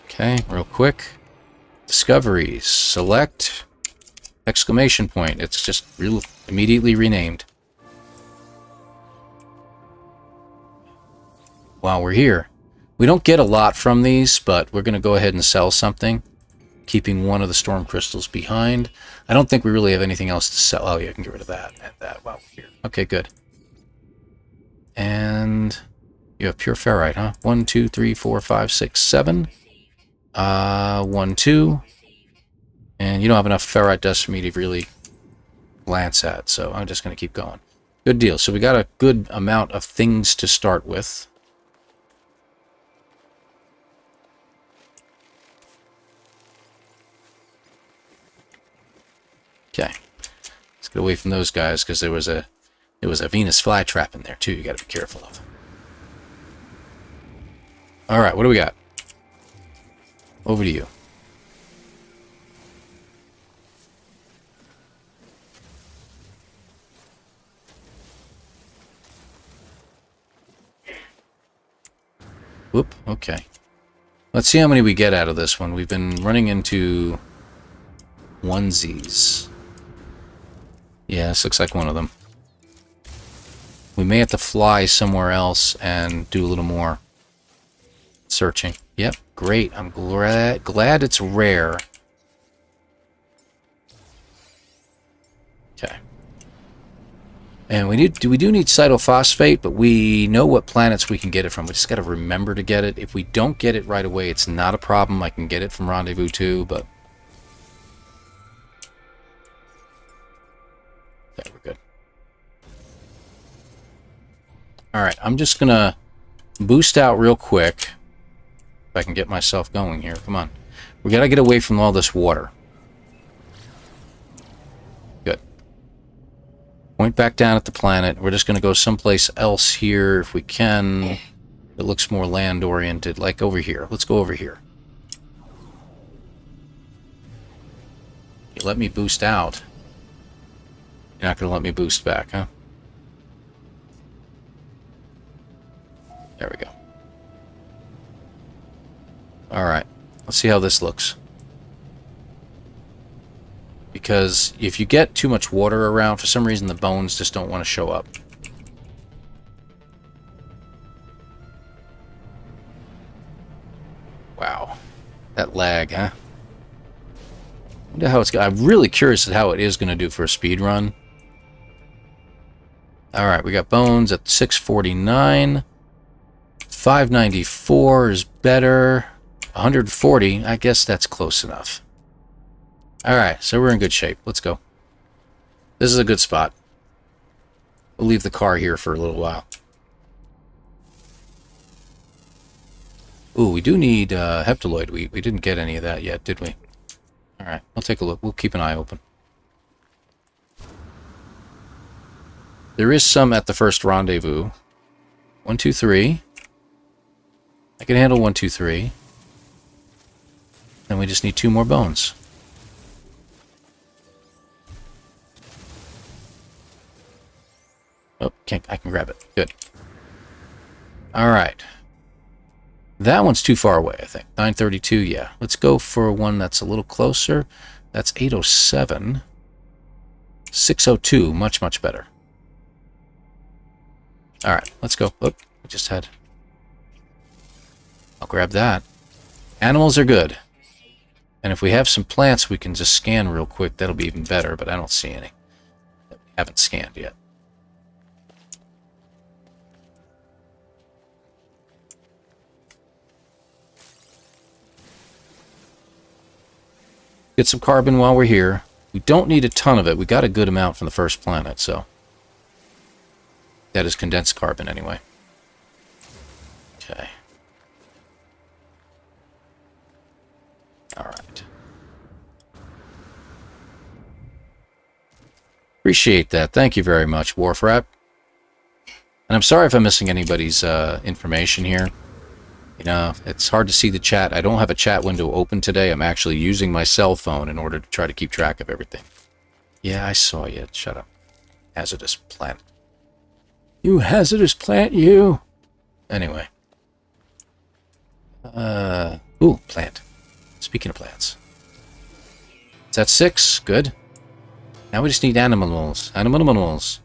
Okay, real quick. Discoveries. Select. Exclamation point. It's just immediately renamed. While we're here. We don't get a lot from these, but we're going to go ahead and sell something. Keeping one of the storm crystals behind. I don't think we really have anything else to sell. Oh, yeah, I can get rid of that and that while we're here. Okay, good. And you have pure ferrite, huh? 1, 2, 3, 4, 5, 6, 7. 1, 2. And you don't have enough ferrite dust for me to really glance at, so I'm just going to keep going. Good deal. So we got a good amount of things to start with. Okay, let's get away from those guys because there was a Venus flytrap in there too. You got to be careful of. All right, what do we got? Over to you. Whoop. Okay. Let's see how many we get out of this one. We've been running into onesies. Yeah, this looks like one of them. We may have to fly somewhere else and do a little more searching. Yep, great. I'm glad it's rare. Okay. And we do need cytophosphate, but we know what planets we can get it from. We just got to remember to get it. If we don't get it right away, it's not a problem. I can get it from Rendezvous 2, but okay, we're good. Alright, I'm just going to boost out real quick. If I can get myself going here. Come on. We got to get away from all this water. Good. Point back down at the planet. We're just going to go someplace else here if we can. It looks more land-oriented, like over here. Let's go over here. You let me boost out. You're not going to let me boost back, huh? There we go. Alright, let's see how this looks. Because if you get too much water around, for some reason the bones just don't want to show up. Wow. That lag, huh? I wonder how it's I'm really curious at how it is going to do for a speed run. Alright, we got bones at 649. 594 is better. 140, I guess that's close enough. Alright, so we're in good shape. Let's go. This is a good spot. We'll leave the car here for a little while. Ooh, we do need heptaloid. We didn't get any of that yet, did we? Alright, we'll take a look. We'll keep an eye open. There is some at the first rendezvous. 1, 2, 3. I can handle 1, 2, 3. Then we just need 2 more bones. Oh, can't. I can grab it. Good. All right. That one's too far away, I think. 932, yeah. Let's go for one that's a little closer. That's 807. 602, much, much better. All right, let's go. Oh, I just had... I'll grab that. Animals are good. And if we have some plants we can just scan real quick, that'll be even better, but I don't see any that we haven't scanned yet. Get some carbon while we're here. We don't need a ton of it. We got a good amount from the first planet, so... That is condensed carbon, anyway. Okay. Alright. Appreciate that. Thank you very much, Wharf Rat. And I'm sorry if I'm missing anybody's information here. You know, it's hard to see the chat. I don't have a chat window open today. I'm actually using my cell phone in order to try to keep track of everything. Yeah, I saw you. Shut up. Hazardous plant. You hazardous plant, you! Anyway. Ooh, plant. Speaking of plants. Is that 6? Good. Now we just need animals. Animals.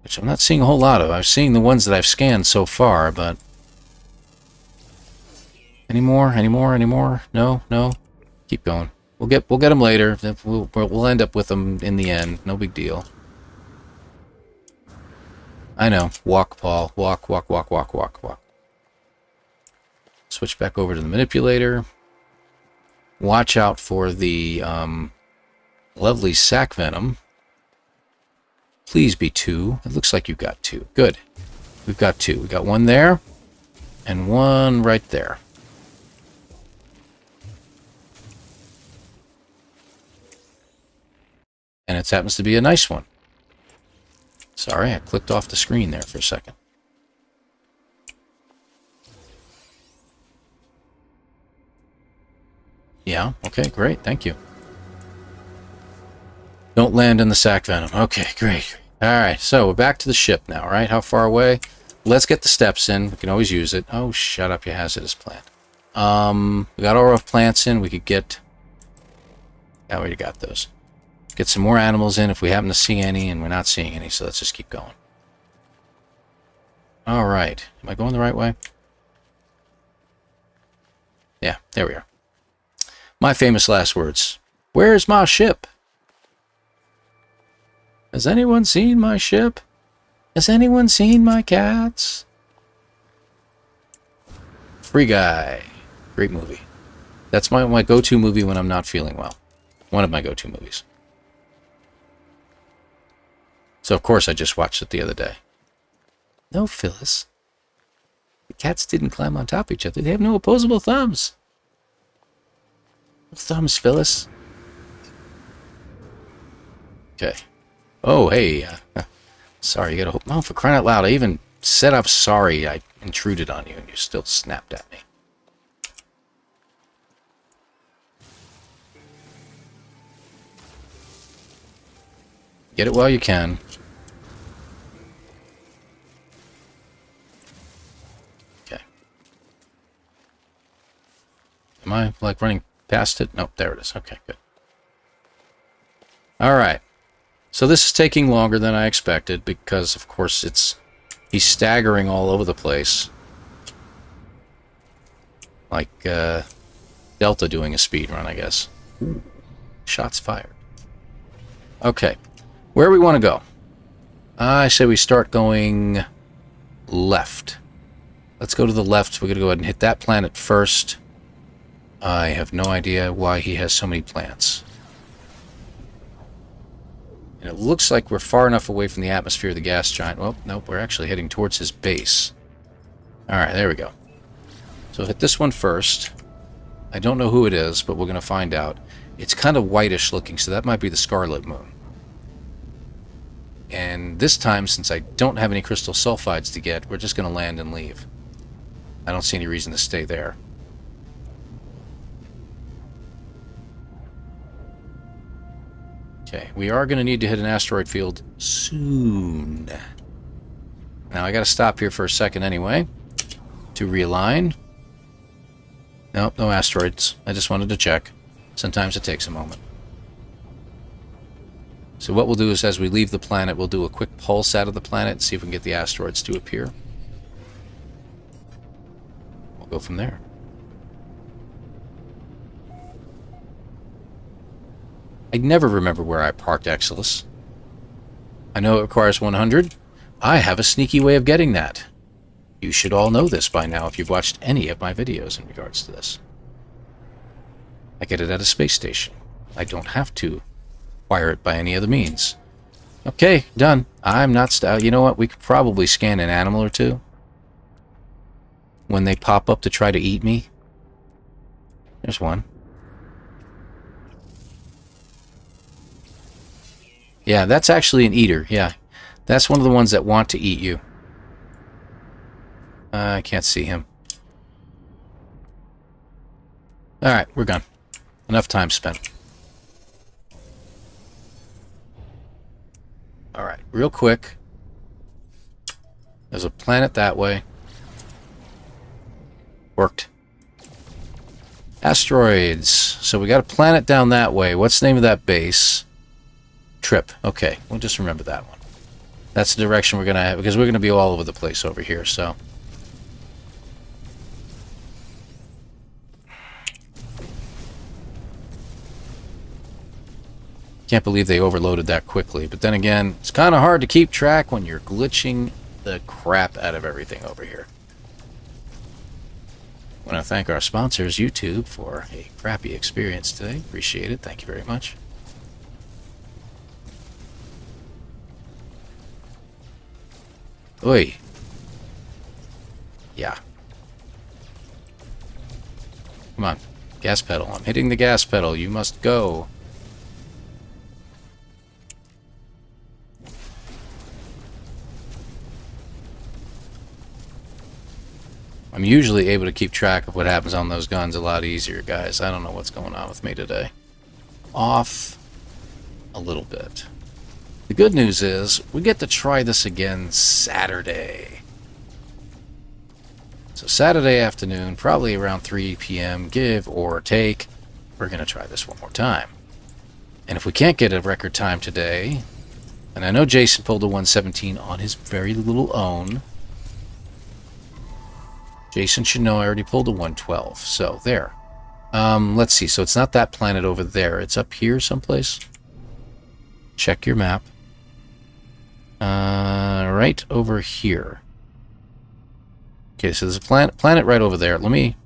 Which I'm not seeing a whole lot of. I'm seeing the ones that I've scanned so far, but... Any more? No. Keep going. We'll get them later. We'll end up with them in the end. No big deal. I know. Walk, Paul. Walk. Switch back over to the manipulator. Watch out for the lovely sac venom. Please be 2. It looks like you've got 2. Good. We've got 2. We got one there and one right there. And it happens to be a nice one. Sorry, I clicked off the screen there for a second. Yeah, okay, great, thank you. Don't land in the sac venom. Okay, great. Alright, so we're back to the ship now, right? How far away? Let's get the steps in. We can always use it. Oh, shut up, you hazardous plant. We got all our plants in. We could get... Yeah, we already got those. Get some more animals in if we happen to see any, and we're not seeing any, so let's just keep going. Alright. Am I going the right way? Yeah, there we are. My famous last words. Where's my ship? Has anyone seen my ship? Has anyone seen my cats? Free Guy. Great movie. That's my go-to movie when I'm not feeling well. One of my go-to movies. So, of course, I just watched it the other day. No, Phyllis. The cats didn't climb on top of each other. They have no opposable thumbs. No thumbs, Phyllis. Okay. Oh, hey. Sorry, you gotta hope. Oh, for crying out loud. I even said I'm sorry I intruded on you, and you still snapped at me. Get it while you can. Okay. Am I, like, running past it? Nope, there it is. Okay, good. Alright. So this is taking longer than I expected because, of course, he's staggering all over the place. Like, Delta doing a speed run, I guess. Ooh. Shots fired. Okay. Where we want to go? I say we start going left. Let's go to the left. We're going to go ahead and hit that planet first. I have no idea why he has so many plants. And it looks like we're far enough away from the atmosphere of the gas giant. Well, nope, we're actually heading towards his base. Alright, there we go. So hit this one first. I don't know who it is, but we're going to find out. It's kind of whitish looking, so that might be the Scarlet Moon. And this time, since I don't have any crystal sulfides to get, we're just going to land and leave. I don't see any reason to stay there. Okay, we are going to need to hit an asteroid field soon. Now I got to stop here for a second anyway to realign. Nope, no asteroids. I just wanted to check. Sometimes it takes a moment. So what we'll do is as we leave the planet, we'll do a quick pulse out of the planet and see if we can get the asteroids to appear. We'll go from there. I never remember where I parked Exilus. I know it requires 100. I have a sneaky way of getting that. You should all know this by now if you've watched any of my videos in regards to this. I get it at a space station. I don't have to acquire it by any other means. Okay, done. I'm not you know what? We could probably scan an animal or two when they pop up to try to eat me. There's one. Yeah, that's actually an eater. Yeah, that's one of the ones that want to eat you. I can't see him. Alright, we're gone. Enough time spent. Alright, real quick. There's a planet that way. Worked. Asteroids. So we got a planet down that way. What's the name of that base? Trip. Okay, we'll just remember that one. That's the direction we're going to have, because we're going to be all over the place over here, so. Can't believe they overloaded that quickly, but then again, it's kind of hard to keep track when you're glitching the crap out of everything over here. I want to thank our sponsors, YouTube, for a crappy experience today. Appreciate it. Thank you very much. Oi. Yeah. Come on. Gas pedal. I'm hitting the gas pedal. You must go. I'm usually able to keep track of what happens on those guns a lot easier, guys. I don't know what's going on with me today. Off a little bit. The good news is, we get to try this again Saturday. So Saturday afternoon, probably around 3 p.m., give or take, we're going to try this one more time. And if we can't get a record time today, and I know Jason pulled a 117 on his very little own, Jason should know I already pulled a 112, so there. Let's see, so it's not that planet over there, it's up here someplace. Check your map. Right over here. Okay, so there's a planet right over there. Let me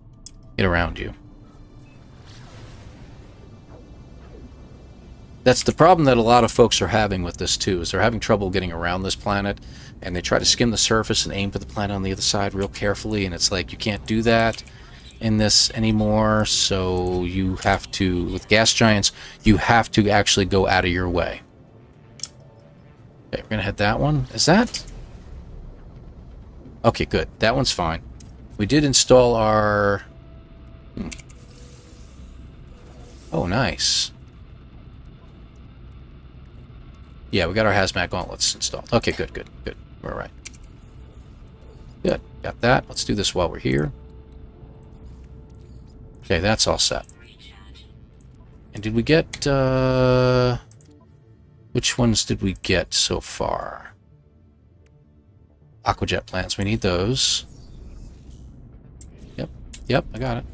get around you. That's the problem that a lot of folks are having with this too, is they're having trouble getting around this planet, and they try to skim the surface and aim for the planet on the other side real carefully, and it's like you can't do that in this anymore, so you have to, with gas giants, you have to actually go out of your way. Okay, we're gonna hit that one. Is that? Okay, good. That one's fine. We did install our... Oh, nice. Yeah, we got our hazmat gauntlets installed. Okay, good, good, good. We're all right. Good. Got that. Let's do this while we're here. Okay, that's all set. And did we get... Which ones did we get so far? Aquajet plants. We need those. Yep. Yep, I got it.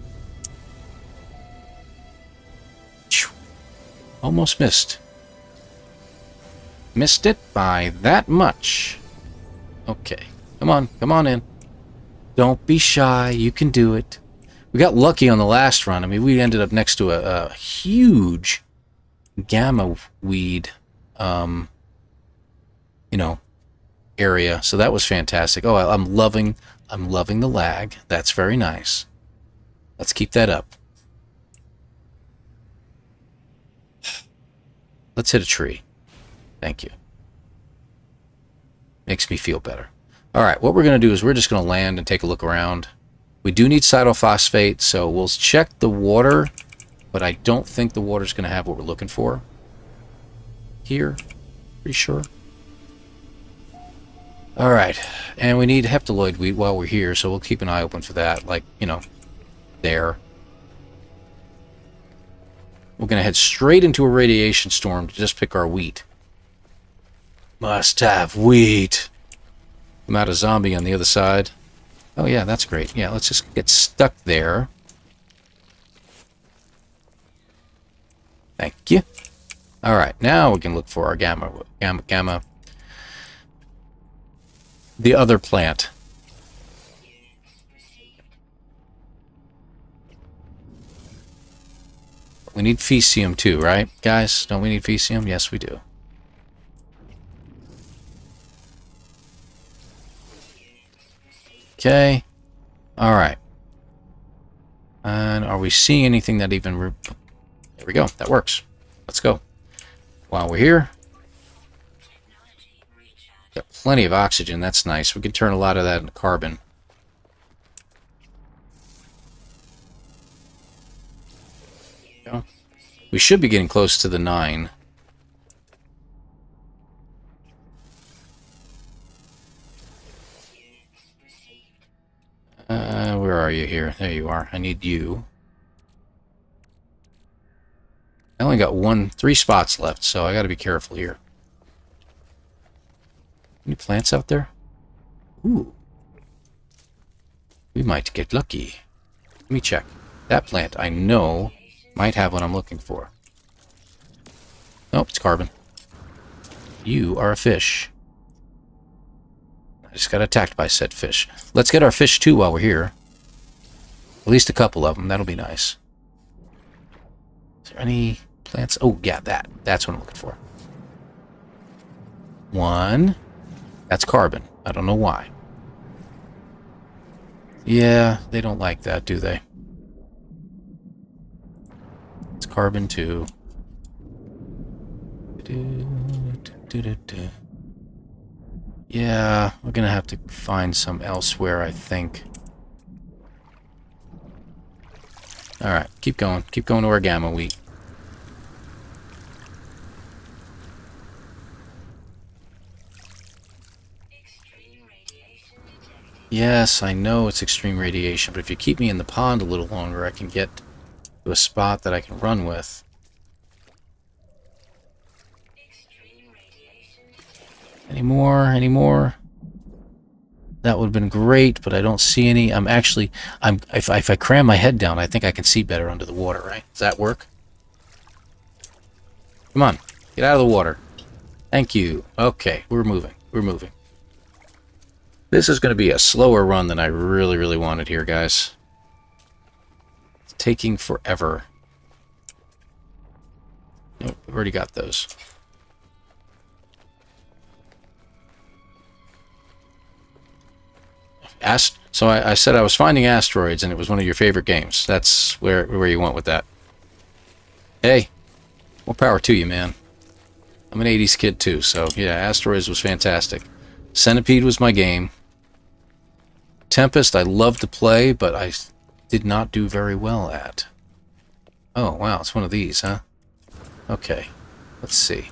Almost missed. Missed it by that much. Okay. Come on. Come on in. Don't be shy. You can do it. We got lucky on the last run. I mean, we ended up next to a huge gamma weed, you know, area. So that was fantastic. Oh, I'm loving the lag. That's very nice. Let's keep that up. Let's hit a tree. Thank you. Makes me feel better. All right, what we're going to do is we're just going to land and take a look around. We do need cytophosphate, so we'll check the water, but I don't think the water's going to have what we're looking for. here. Pretty sure. Alright, and we need heptaloid wheat while we're here, so we'll keep an eye open for that, like, you know, there. We're going to head straight into a radiation storm to just pick our wheat. Must have wheat. I'm out of zombie on the other side. Oh yeah, that's great. Yeah, let's just get stuck there. Thank you. Alright, now we can look for our gamma. The other plant. We need Fecium too, right? Guys, don't we need Fecium? Yes, we do. Okay. Alright. And are we seeing anything that even... There we go. That works. Let's go. While we're here... Got plenty of oxygen. That's nice. We can turn a lot of that into carbon. We should be getting close to the 9. Where are you here? There you are. I need you. I only got 3 spots left, so I gotta be careful here. Any plants out there? Ooh. We might get lucky. Let me check. That plant, I know, might have what I'm looking for. Nope, it's carbon. You are a fish. I just got attacked by said fish. Let's get our fish too while we're here. At least a couple of them. That'll be nice. Is there any plants? Oh, yeah, that's what I'm looking for. 1. That's carbon. I don't know why. Yeah, they don't like that, do they? It's carbon too. Yeah, we're gonna have to find some elsewhere, I think. Alright, keep going. Keep going to our gamma wheat. Yes, I know it's extreme radiation, but if you keep me in the pond a little longer, I can get to a spot that I can run with. Any more? Any more? That would have been great, but I don't see any. If I cram my head down, I think I can see better under the water, right? Does that work? Come on, get out of the water. Thank you. Okay, we're moving. We're moving. This is going to be a slower run than I really, really wanted here, guys. It's taking forever. Nope, we've already got those. So I said I was finding asteroids, and it was one of your favorite games. That's where you went with that. Hey, more power to you, man. I'm an 80s kid, too, so yeah, asteroids was fantastic. Centipede was my game. Tempest I loved to play, but I did not do very well at. Oh, wow, it's one of these, huh? Okay, let's see.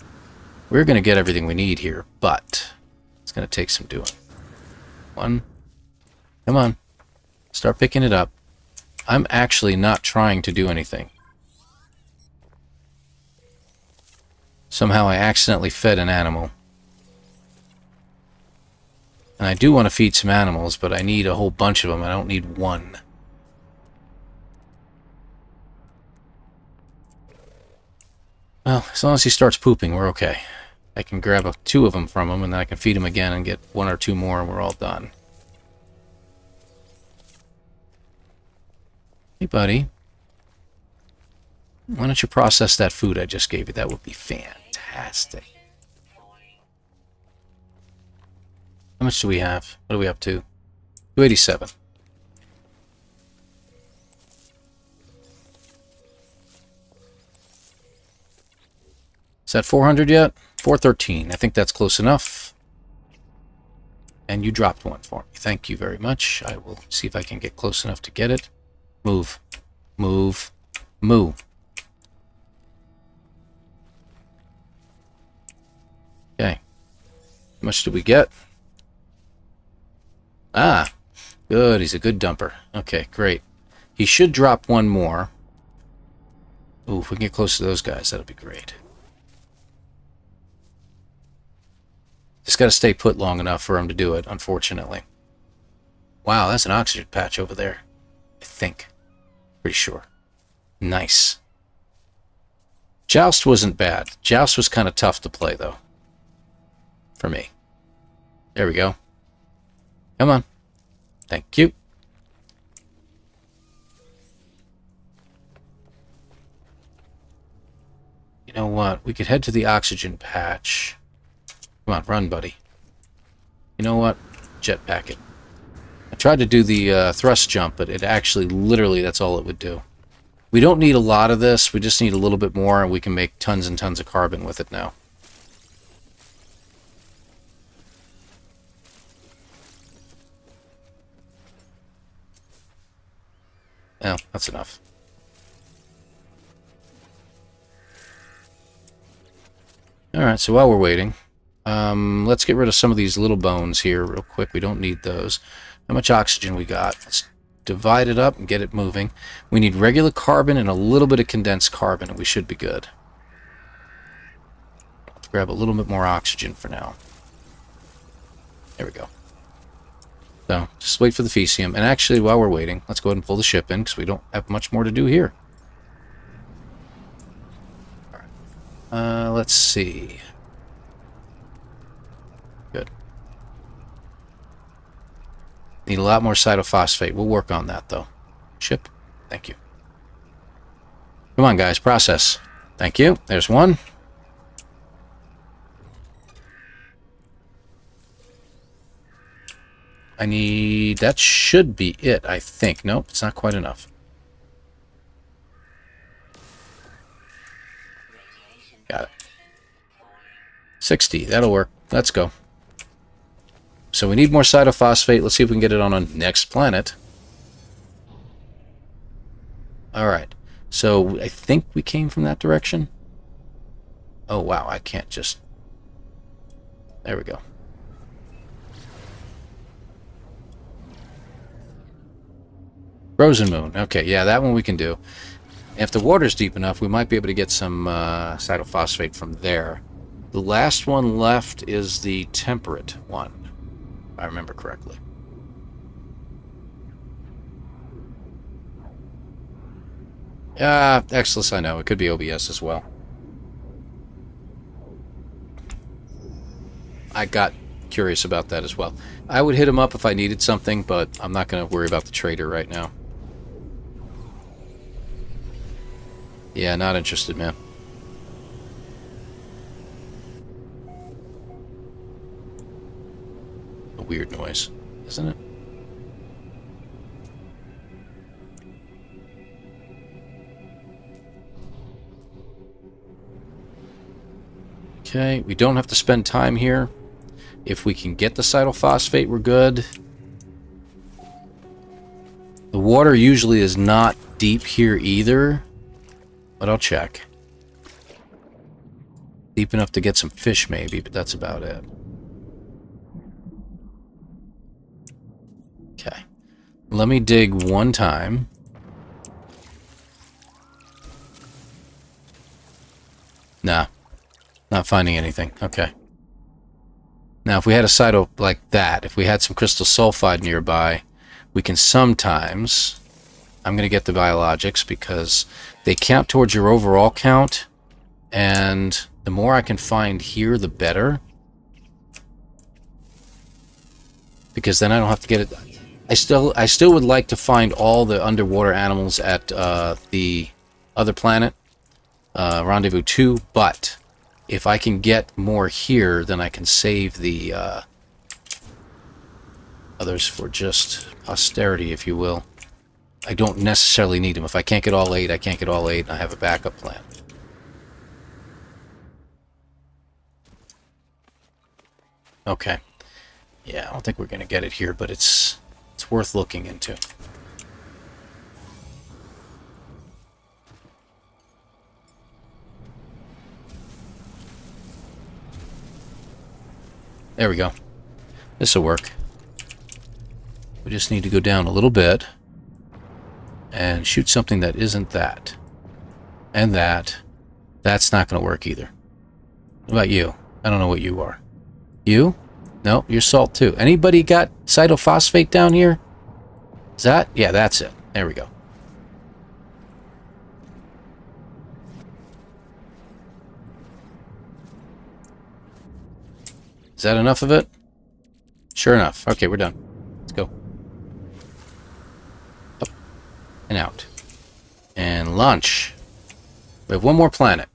We're going to get everything we need here, but it's going to take some doing. 1. Come on. Start picking it up. I'm actually not trying to do anything. Somehow I accidentally fed an animal. And I do want to feed some animals, but I need a whole bunch of them. I don't need 1. Well, as long as he starts pooping, we're okay. I can grab 2 of them from him, and then I can feed him again and get 1 or 2 more, and we're all done. Hey, buddy. Why don't you process that food I just gave you? That would be fantastic. How much do we have? What are we up to? 287. Is that 400 yet? 413. I think that's close enough. And you dropped 1 for me. Thank you very much. I will see if I can get close enough to get it. Move. Move. Move. How much did we get? Ah, good. He's a good dumper. Okay, great. He should drop one more. Ooh, if we can get close to those guys, that'll be great. Just got to stay put long enough for him to do it, unfortunately. Wow, that's an oxygen patch over there. I think. Pretty sure. Nice. Joust wasn't bad. Joust was kind of tough to play, though. For me. There we go. Come on. Thank you. You know what? We could head to the oxygen patch. Come on, run, buddy. You know what? Jetpack it. I tried to do the thrust jump, but it actually, literally, that's all it would do. We don't need a lot of this. We just need a little bit more, and we can make tons and tons of carbon with it now. Oh, that's enough. Alright, so while we're waiting, let's get rid of some of these little bones here real quick. We don't need those. How much oxygen we got? Let's divide it up and get it moving. We need regular carbon and a little bit of condensed carbon, and we should be good. Let's grab a little bit more oxygen for now. There we go. So, just wait for the Fecium. And actually, while we're waiting, let's go ahead and pull the ship in, because we don't have much more to do here. Alright. Let's see. Good. Need a lot more cytophosphate. We'll work on that, though. Ship. Thank you. Come on, guys. Process. Thank you. There's one. I need... That should be it, I think. Nope, it's not quite enough. Got it. 60. That'll work. Let's go. So we need more cytophosphate. Let's see if we can get it on a next planet. Alright. So I think we came from that direction. Oh, wow. I can't just... There we go. Frozen Moon. Okay, yeah, that one we can do. If the water's deep enough, we might be able to get some cytophosphate from there. The last one left is the temperate one, if I remember correctly. Exless, I know. It could be OBS as well. I got curious about that as well. I would hit him up if I needed something, but I'm not going to worry about the trader right now. Yeah, not interested, man. A weird noise, isn't it? Okay, we don't have to spend time here. If we can get the cytophosphate, we're good. The water usually is not deep here either, but I'll check. Deep enough to get some fish maybe, but that's about it. Okay. Let me dig one time. Nah. Not finding anything. Okay. Now, if we had a cyto like that, if we had some crystal sulfide nearby, we can sometimes... I'm going to get the biologics because they count towards your overall count, and the more I can find here, the better. Because then I don't have to get it... I still would like to find all the underwater animals at the other planet, Rendezvous 2, but if I can get more here, then I can save the others for just posterity, if you will. I don't necessarily need them. If I can't get all 8, I can't get all 8, and I have a backup plan. Okay. Yeah, I don't think we're going to get it here, but it's worth looking into. There we go. This'll work. We just need to go down a little bit and shoot something that isn't that. And that. That's not going to work either. What about you? I don't know what you are. You? No, you're salt too. Anybody got cytophosphate down here? Is that? Yeah, that's it. There we go. Is that enough of it? Sure enough. Okay, we're done. Let's go. Up and out. And launch. We have one more planet.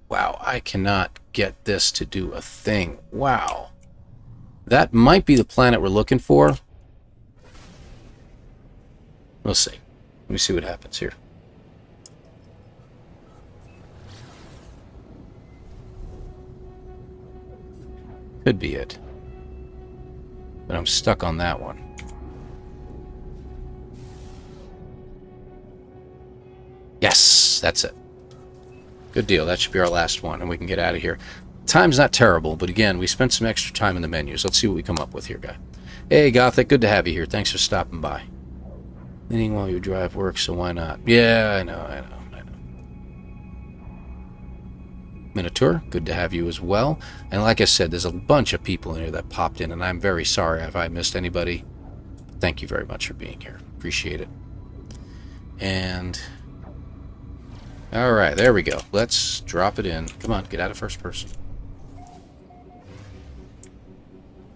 Wow, I cannot get this to do a thing. Wow. That might be the planet we're looking for. We'll see. Let me see what happens here. Could be it. But I'm stuck on that one. Yes, that's it. Good deal. That should be our last one, and we can get out of here. Time's not terrible, but again, we spent some extra time in the menus. Let's see what we come up with here, guy. Hey, Gothic, good to have you here. Thanks for stopping by. Cleaning while you drive works, so why not? Yeah, I know. Minotaur, good to have you as well. And like I said, there's a bunch of people in here that popped in, and I'm very sorry if I missed anybody. Thank you very much for being here. Appreciate it. And... alright, there we go. Let's drop it in. Come on, get out of first person.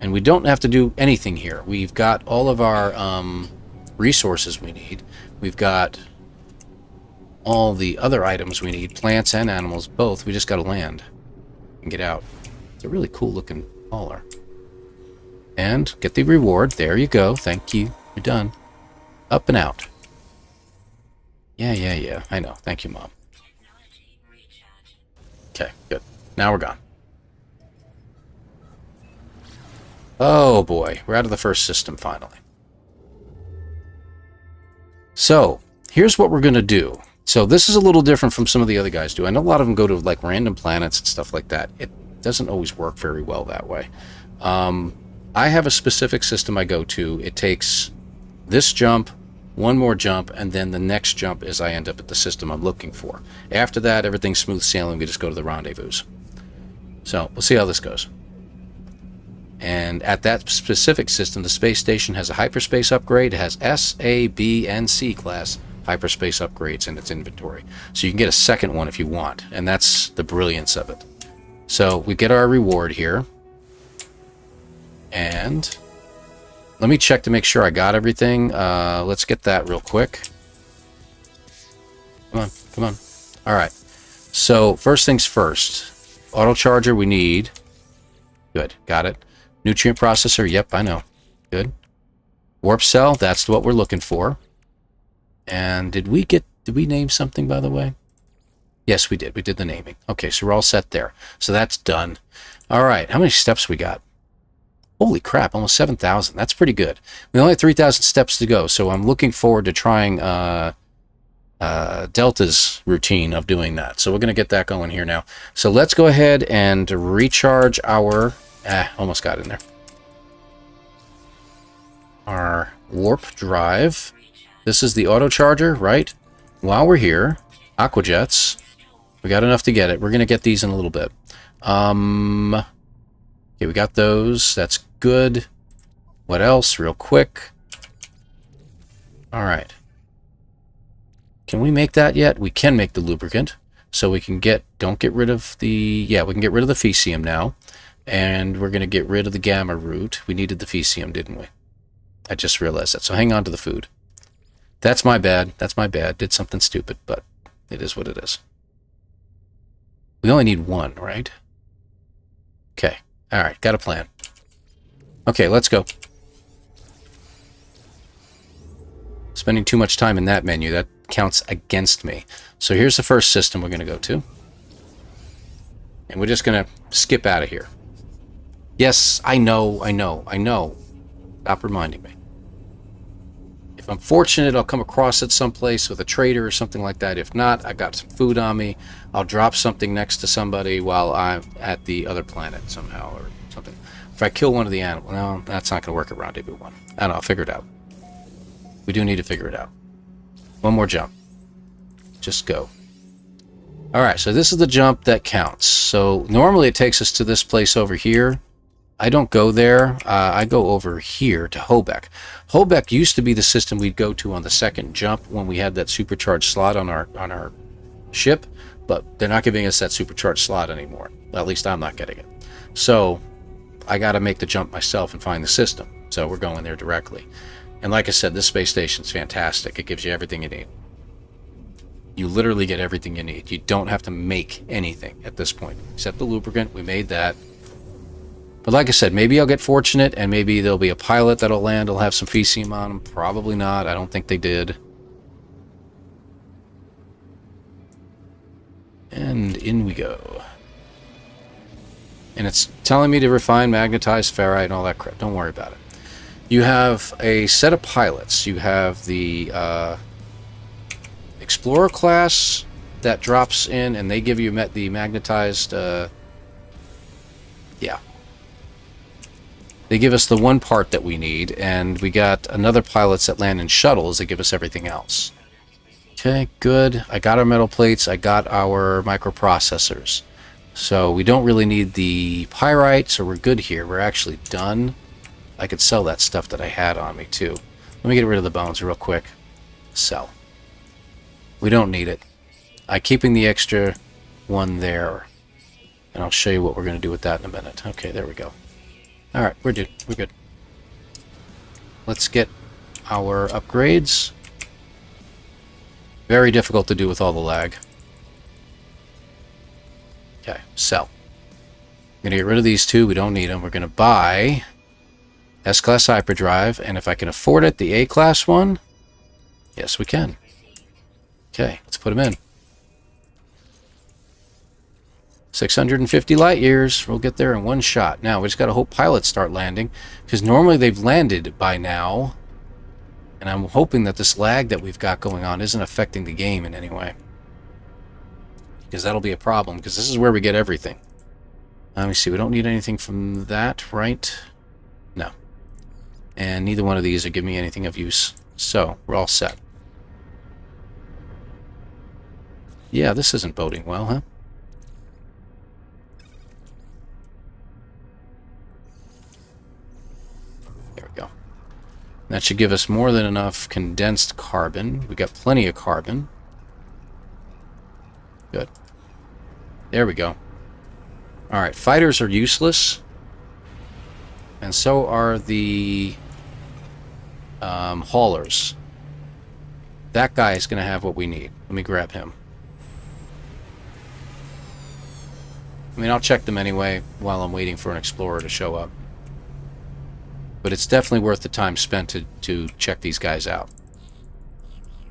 And we don't have to do anything here. We've got all of our resources we need. We've got all the other items we need, plants and animals, both. We just got to land and get out. It's a really cool looking hauler. And get the reward. There you go. Thank you. You're done. Up and out. Yeah. I know. Thank you, Mom. Okay, good. Now we're gone. Oh boy, we're out of the first system finally. So, here's what we're going to do. So this is a little different from some of the other guys do. I know a lot of them go to like random planets and stuff like that. It doesn't always work very well that way. I have a specific system I go to. It takes this jump, one more jump, and then the next jump is I end up at the system I'm looking for. After that, everything's smooth sailing. We just go to the rendezvous. So we'll see how this goes. And at that specific system, the space station has a hyperspace upgrade. It has S, A, B, and C class hyperspace upgrades in its inventory. So you can get a second one if you want. And that's the brilliance of it. So we get our reward here. And let me check to make sure I got everything. Let's get that real quick. Come on. All right. So first things first. Auto charger we need. Good. Got it. Nutrient processor. Yep, I know. Good. Warp cell. That's what we're looking for. And did we name something, by the way? Yes, we did. We did the naming. Okay, so we're all set there. So that's done. All right. How many steps we got? Holy crap, almost 7,000. That's pretty good. We only have 3,000 steps to go, so I'm looking forward to trying Delta's routine of doing that. So we're going to get that going here now. So let's go ahead and recharge our... almost got in there. Our warp drive. This is the auto charger, right? While we're here, aquajets. We got enough to get it. We're going to get these in a little bit. Okay, we got those. That's good. What else? Real quick. All right. Can we make that yet? We can make the lubricant. So we can get... don't get rid of the... yeah, we can get rid of the Fecium now. And we're going to get rid of the gamma root. We needed the Fecium, didn't we? I just realized that. So hang on to the food. That's my bad. That's my bad. Did something stupid, but it is what it is. We only need one, right? Okay. All right. Got a plan. Okay, let's go. Spending too much time in that menu. That counts against me. So here's the first system we're going to go to. And we're just going to skip out of here. Yes, I know. Stop reminding me. If I'm fortunate, I'll come across it someplace with a trader or something like that. If not, I got some food on me. I'll drop something next to somebody while I'm at the other planet somehow or something. If I kill one of the animals, no, that's not going to work at Rendezvous 1. I don't know, I'll figure it out. We do need to figure it out. One more jump. Just go. Alright, so this is the jump that counts. So normally it takes us to this place over here. I don't go there. I go over here to Hobeck. Hobeck used to be the system we'd go to on the second jump when we had that supercharged slot on our ship, but they're not giving us that supercharged slot anymore. Well, at least I'm not getting it. So I got to make the jump myself and find the system. So we're going there directly. And like I said, this space station's fantastic. It gives you everything you need. You literally get everything you need. You don't have to make anything at this point, except the lubricant. We made that. But like I said, maybe I'll get fortunate, and maybe there'll be a pilot that'll land. I'll have some Fecium on them. Probably not. I don't think they did. And in we go. And it's telling me to refine, magnetize, ferrite, and all that crap. Don't worry about it. You have a set of pilots. You have the Explorer class that drops in, and they give you the magnetized... yeah. They give us the one part that we need, and we got another pilots that land in shuttles that give us everything else. Okay, good. I got our metal plates. I got our microprocessors. So we don't really need the pyrite, so we're good here. We're actually done. I could sell that stuff that I had on me, too. Let me get rid of the bones real quick. Sell. We don't need it. I'm keeping the extra one there, and I'll show you what we're going to do with that in a minute. Okay, there we go. Alright, we're good. We're good. Let's get our upgrades. Very difficult to do with all the lag. Okay, sell. I'm going to get rid of these two. We don't need them. We're going to buy S-Class Hyperdrive, and if I can afford it, the A-Class one? Yes, we can. Okay, let's put them in. 650 light years. We'll get there in one shot. Now, we just got to hope pilots start landing, because normally they've landed by now, and I'm hoping that this lag that we've got going on isn't affecting the game in any way, because that'll be a problem, because this is where we get everything. Let me see. We don't need anything from that, right? No. And neither one of these will give me anything of use. So, we're all set. Yeah, this isn't boding well, huh? There we go. That should give us more than enough condensed carbon. We got plenty of carbon. Good. There we go. Alright, fighters are useless. And so are the haulers. That guy is going to have what we need. Let me grab him. I mean, I'll check them anyway while I'm waiting for an explorer to show up. But it's definitely worth the time spent to check these guys out.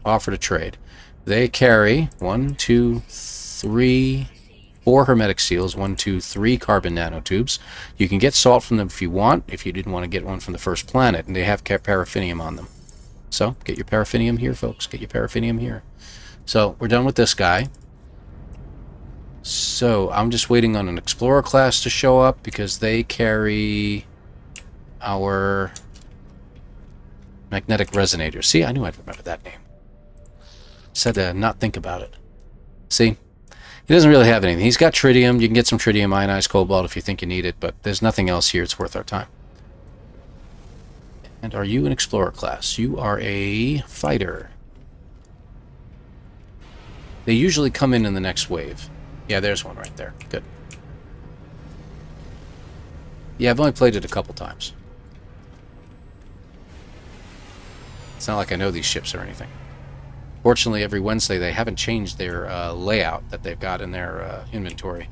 Offer to trade. They carry 1, 2, 3, 4 hermetic seals, 1, 2, 3 carbon nanotubes. You can get salt from them if you want, if you didn't want to get one from the first planet, and they have paraffinium on them. So, get your paraffinium here, folks. Get your paraffinium here. So, we're done with this guy. So, I'm just waiting on an Explorer class to show up, because they carry our magnetic resonators. See, I knew I'd remember that name. Said to not think about it. See? He doesn't really have anything. He's got tritium. You can get some tritium ionized cobalt if you think you need it, but there's nothing else here. It's worth our time. And are you an Explorer class? You are a fighter. They usually come in the next wave. Yeah, there's one right there. Good. Yeah, I've only played it a couple times. It's not like I know these ships or anything. Fortunately, every Wednesday they haven't changed their layout that they've got in their inventory.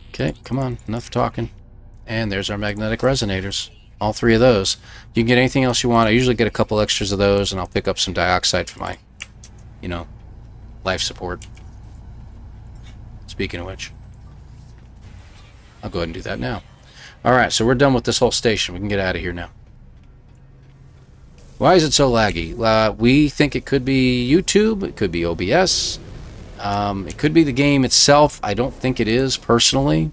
Okay, come on. Enough talking. And there's our magnetic resonators. All 3 of those. You can get anything else you want. I usually get a couple extras of those, and I'll pick up some dioxide for my, you know, life support. Speaking of which, I'll go ahead and do that now. Alright, so we're done with this whole station. We can get out of here now. Why is it so laggy? We think it could be YouTube. It could be OBS. It could be the game itself. I don't think it is, personally.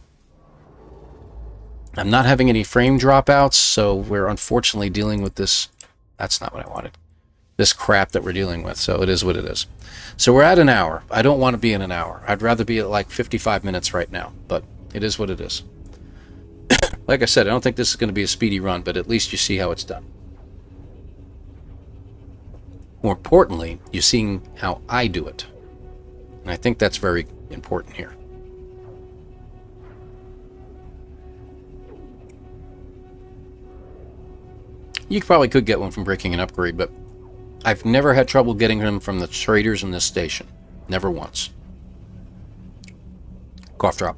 I'm not having any frame dropouts, so we're unfortunately dealing with this. That's not what I wanted. This crap that we're dealing with, so it is what it is. So we're at an hour. I don't want to be in an hour. I'd rather be at like 55 minutes right now, but it is what it is. Like I said, I don't think this is going to be a speedy run, but at least you see how it's done. More importantly, you're seeing how I do it. And I think that's very important here. You probably could get one from breaking an upgrade, but I've never had trouble getting them from the traders in this station. Never once. Cough drop.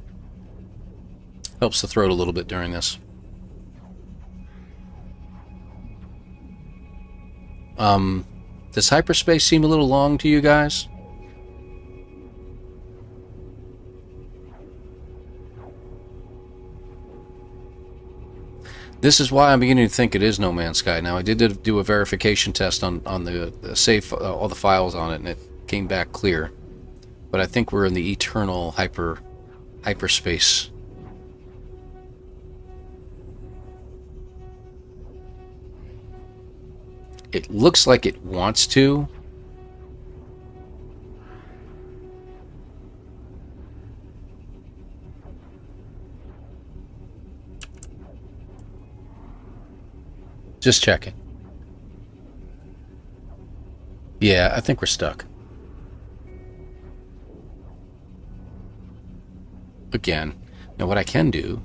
Helps the throat a little bit during this. Does hyperspace seem a little long to you guys? This is why I'm beginning to think it is No Man's Sky. Now, I did do a verification test on the save, all the files on it, and it came back clear. But I think we're in the eternal hyperspace. It looks like it wants to. Just checking. Yeah, I think we're stuck. Again. Now what I can do,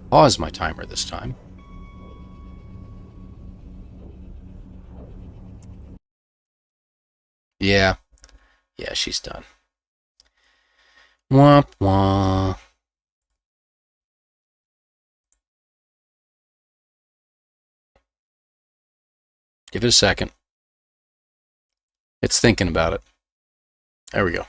pause my timer this time. Yeah. Yeah, she's done. Womp womp. Give it a second. It's thinking about it. There we go.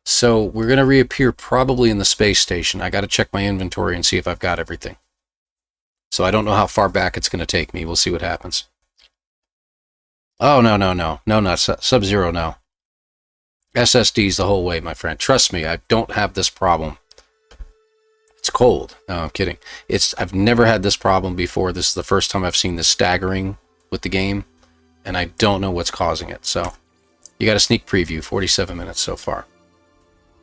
So we're going to reappear probably in the space station. I got to check my inventory and see if I've got everything. So I don't know how far back it's going to take me. We'll see what happens. Oh, no. No, not Sub-Zero, no. SSDs the whole way, my friend. Trust me, I don't have this problem. It's cold. No, I'm kidding. I've never had this problem before. This is the first time I've seen this staggering with the game, and I don't know what's causing it. So you got a sneak preview, 47 minutes so far.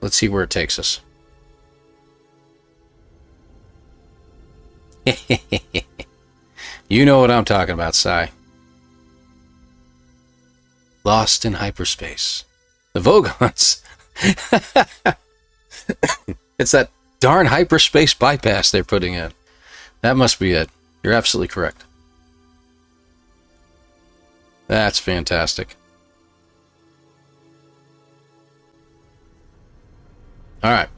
Let's see where it takes us. You know what I'm talking about, Sai. Lost in hyperspace. The Vogons. It's that darn hyperspace bypass they're putting in. That must be it. You're absolutely correct. That's fantastic. Alright.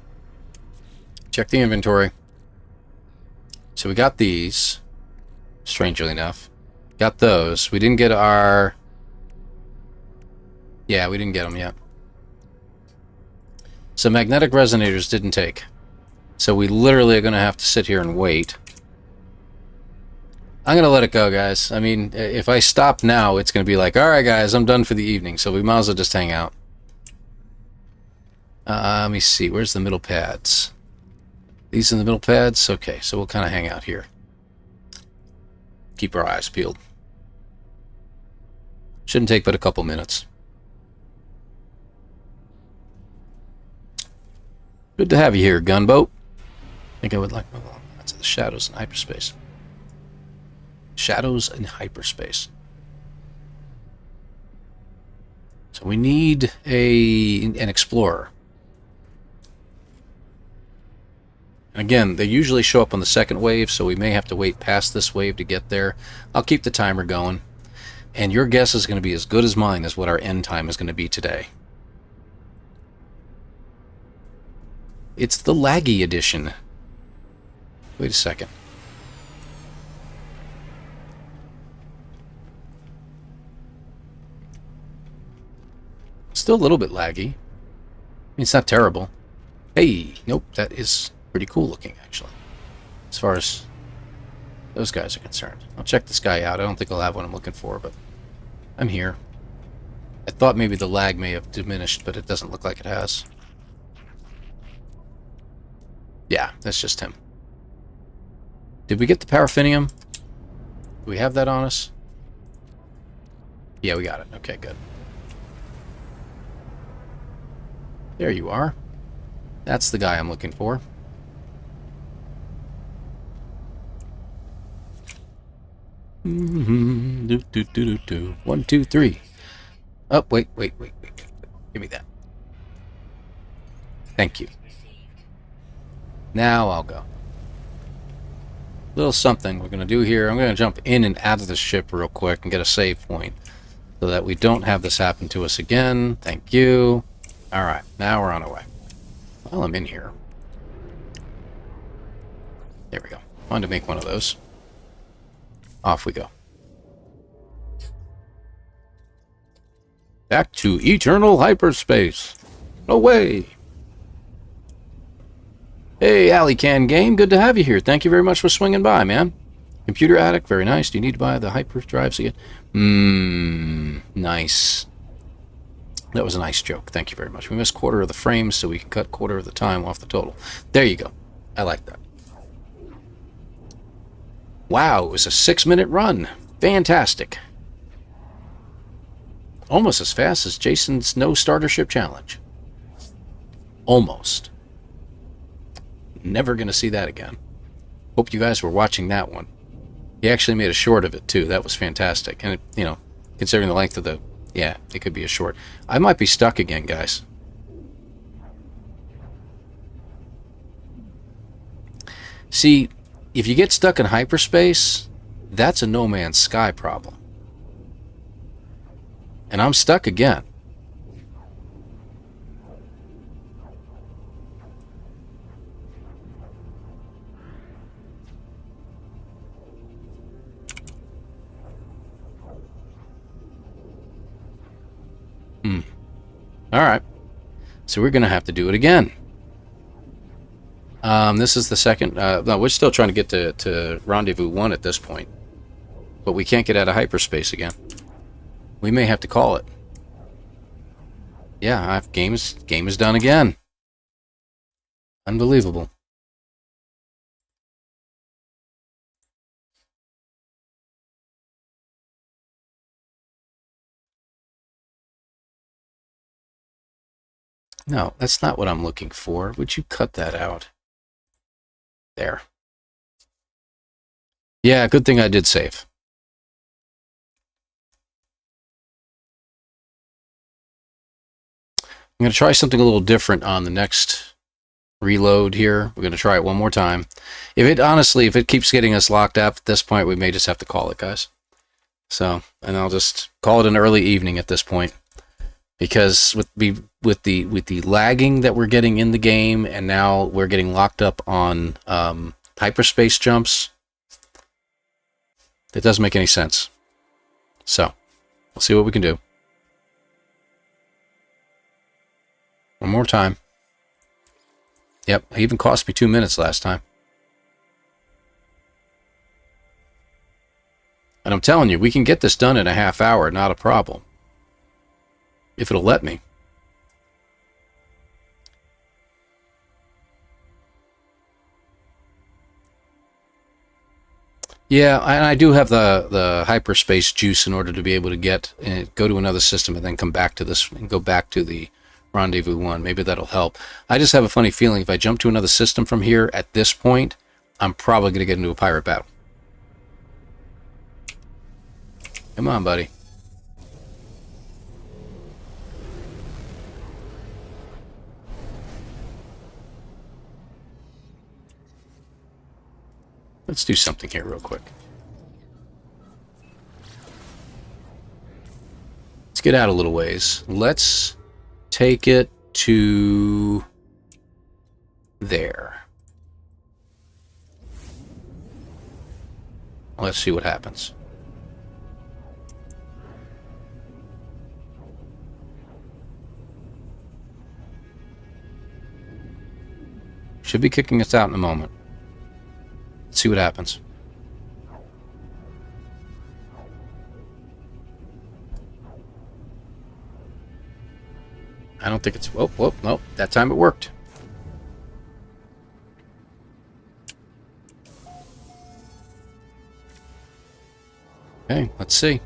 Check the inventory. So we got these. Strangely enough. Got those. We didn't get our... Yeah, we didn't get them yet. So magnetic resonators didn't take. So we literally are going to have to sit here and wait. I'm going to let it go, guys. I mean, if I stop now, it's going to be like, alright guys, I'm done for the evening. So we might as well just hang out. Let me see. Where's the middle pads? These are the middle pads? Okay, so we'll kind of hang out here. Keep our eyes peeled. Shouldn't take but a couple minutes. Good to have you here, gunboat. I think I would like... Well, that's the shadows in hyperspace. Shadows in hyperspace. So we need an explorer. And again, they usually show up on the second wave, so we may have to wait past this wave to get there. I'll keep the timer going. And your guess is going to be as good as mine as what our end time is going to be today. It's the laggy edition. Wait a second. Still a little bit laggy. I mean, it's not terrible. Hey, nope, that is pretty cool looking, actually, as far as those guys are concerned. I'll check this guy out. I don't think I'll have what I'm looking for, but I'm here. I thought maybe the lag may have diminished, but it doesn't look like it has. Yeah, that's just him. Did we get the paraffinium? Do we have that on us? Yeah, we got it. Okay, good. There you are. That's the guy I'm looking for. Do, do, do, do, do. 1, 2, 3. Oh, wait. Give me that. Thank you. Now I'll go. Little something we're going to do here. I'm going to jump in and out of the ship real quick and get a save point so that we don't have this happen to us again. Thank you. Alright, now we're on our way. While I'm in here. There we go. Wanted to make one of those. Off we go. Back to eternal hyperspace. No way. Hey, Alican Game. Good to have you here. Thank you very much for swinging by, man. Computer addict. Very nice. Do you need to buy the hyperdrives again? Nice. That was a nice joke. Thank you very much. We missed quarter of the frames, so we can cut quarter of the time off the total. There you go. I like that. Wow, it was a 6-minute run. Fantastic. Almost as fast as Jason's no starter ship challenge. Almost. Never going to see that again. Hope you guys were watching that one. He actually made a short of it, too. That was fantastic. And, it, considering the length of the... Yeah, it could be a short. I might be stuck again, guys. See, if you get stuck in hyperspace, that's a No Man's Sky problem. And I'm stuck again. Alright. So we're going to have to do it again. This is the second... no, we're still trying to get to Rendezvous 1 at this point. But we can't get out of hyperspace again. We may have to call it. Yeah, game is done again. Unbelievable. No, that's not what I'm looking for. Would you cut that out? There. Yeah, good thing I did save. I'm going to try something a little different on the next reload here. We're going to try it one more time. Honestly, if it keeps getting us locked up at this point, we may just have to call it, guys. So, and I'll just call it an early evening at this point. Because with the lagging that we're getting in the game, and now we're getting locked up on hyperspace jumps, it doesn't make any sense. So, we'll see what we can do. One more time. Yep, it even cost me 2 minutes last time. And I'm telling you, we can get this done in a half hour, not a problem. If it'll let me. Yeah, and I do have the hyperspace juice in order to be able to go to another system and then come back to this and go back to the Rendezvous 1. Maybe that'll help. I just have a funny feeling if I jump to another system from here at this point, I'm probably going to get into a pirate battle. Come on, buddy. Let's do something here real quick. Let's get out a little ways. Let's take it to there. Let's see what happens. Should be kicking us out in a moment. Let's see what happens. I don't think it's... Whoop, whoop, nope. That time it worked. Okay, let's see.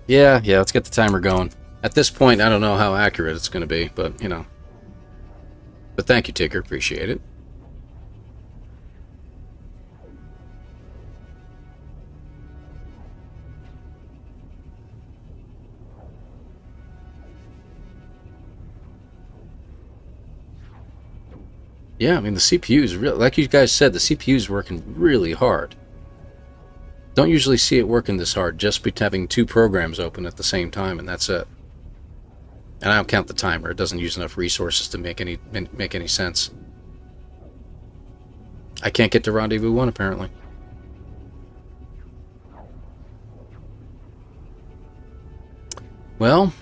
Yeah, let's get the timer going. At this point, I don't know how accurate it's going to be, but, you know. But thank you, Tigger. Appreciate it. Yeah, I mean, the CPU is real. Like you guys said, the CPU is working really hard. Don't usually see it working this hard, just by having two programs open at the same time, and that's it. And I don't count the timer. It doesn't use enough resources to make any sense. I can't get to Rendezvous 1, apparently. Well...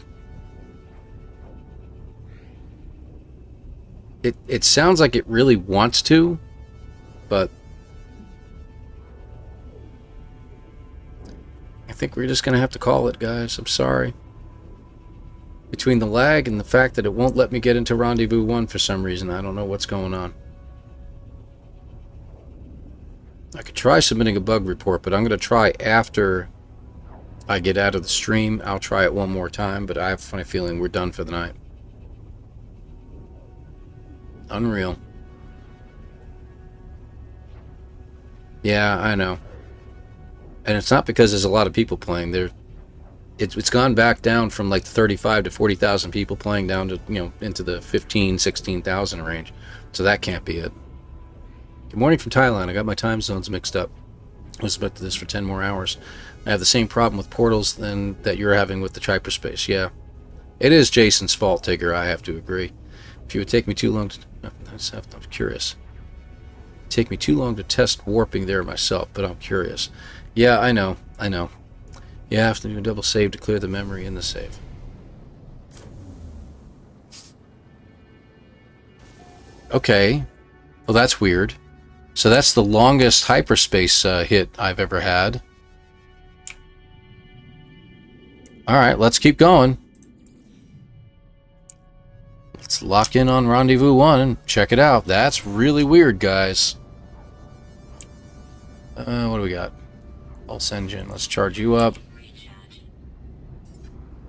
It sounds like it really wants to, but I think we're just going to have to call it, guys. I'm sorry. Between the lag and the fact that it won't let me get into Rendezvous 1 for some reason, I don't know what's going on. I could try submitting a bug report, but I'm going to try after I get out of the stream. I'll try it one more time, but I have a funny feeling we're done for the night. Unreal. Yeah, I know. And it's not because there's a lot of people playing. It's gone back down from like 35 to 40,000 people playing down to, you know, into the 15, 16,000 range. So that can't be it. Good morning from Thailand. I got my time zones mixed up. I was about to do this for 10 more hours. I have the same problem with portals that you're having with the hyperspace. Yeah. It is Jason's fault, Tigger. I have to agree. If you would take me too long to... I'm curious. Take me too long to test warping there myself, but I'm curious. Yeah, I know. You have to do a double save to clear the memory in the save. Okay. Well, that's weird. So that's the longest hyperspace hit I've ever had. Alright, let's keep going. Let's lock in on Rendezvous 1 and check it out. That's really weird, guys. What do we got? Pulse engine. Let's charge you up.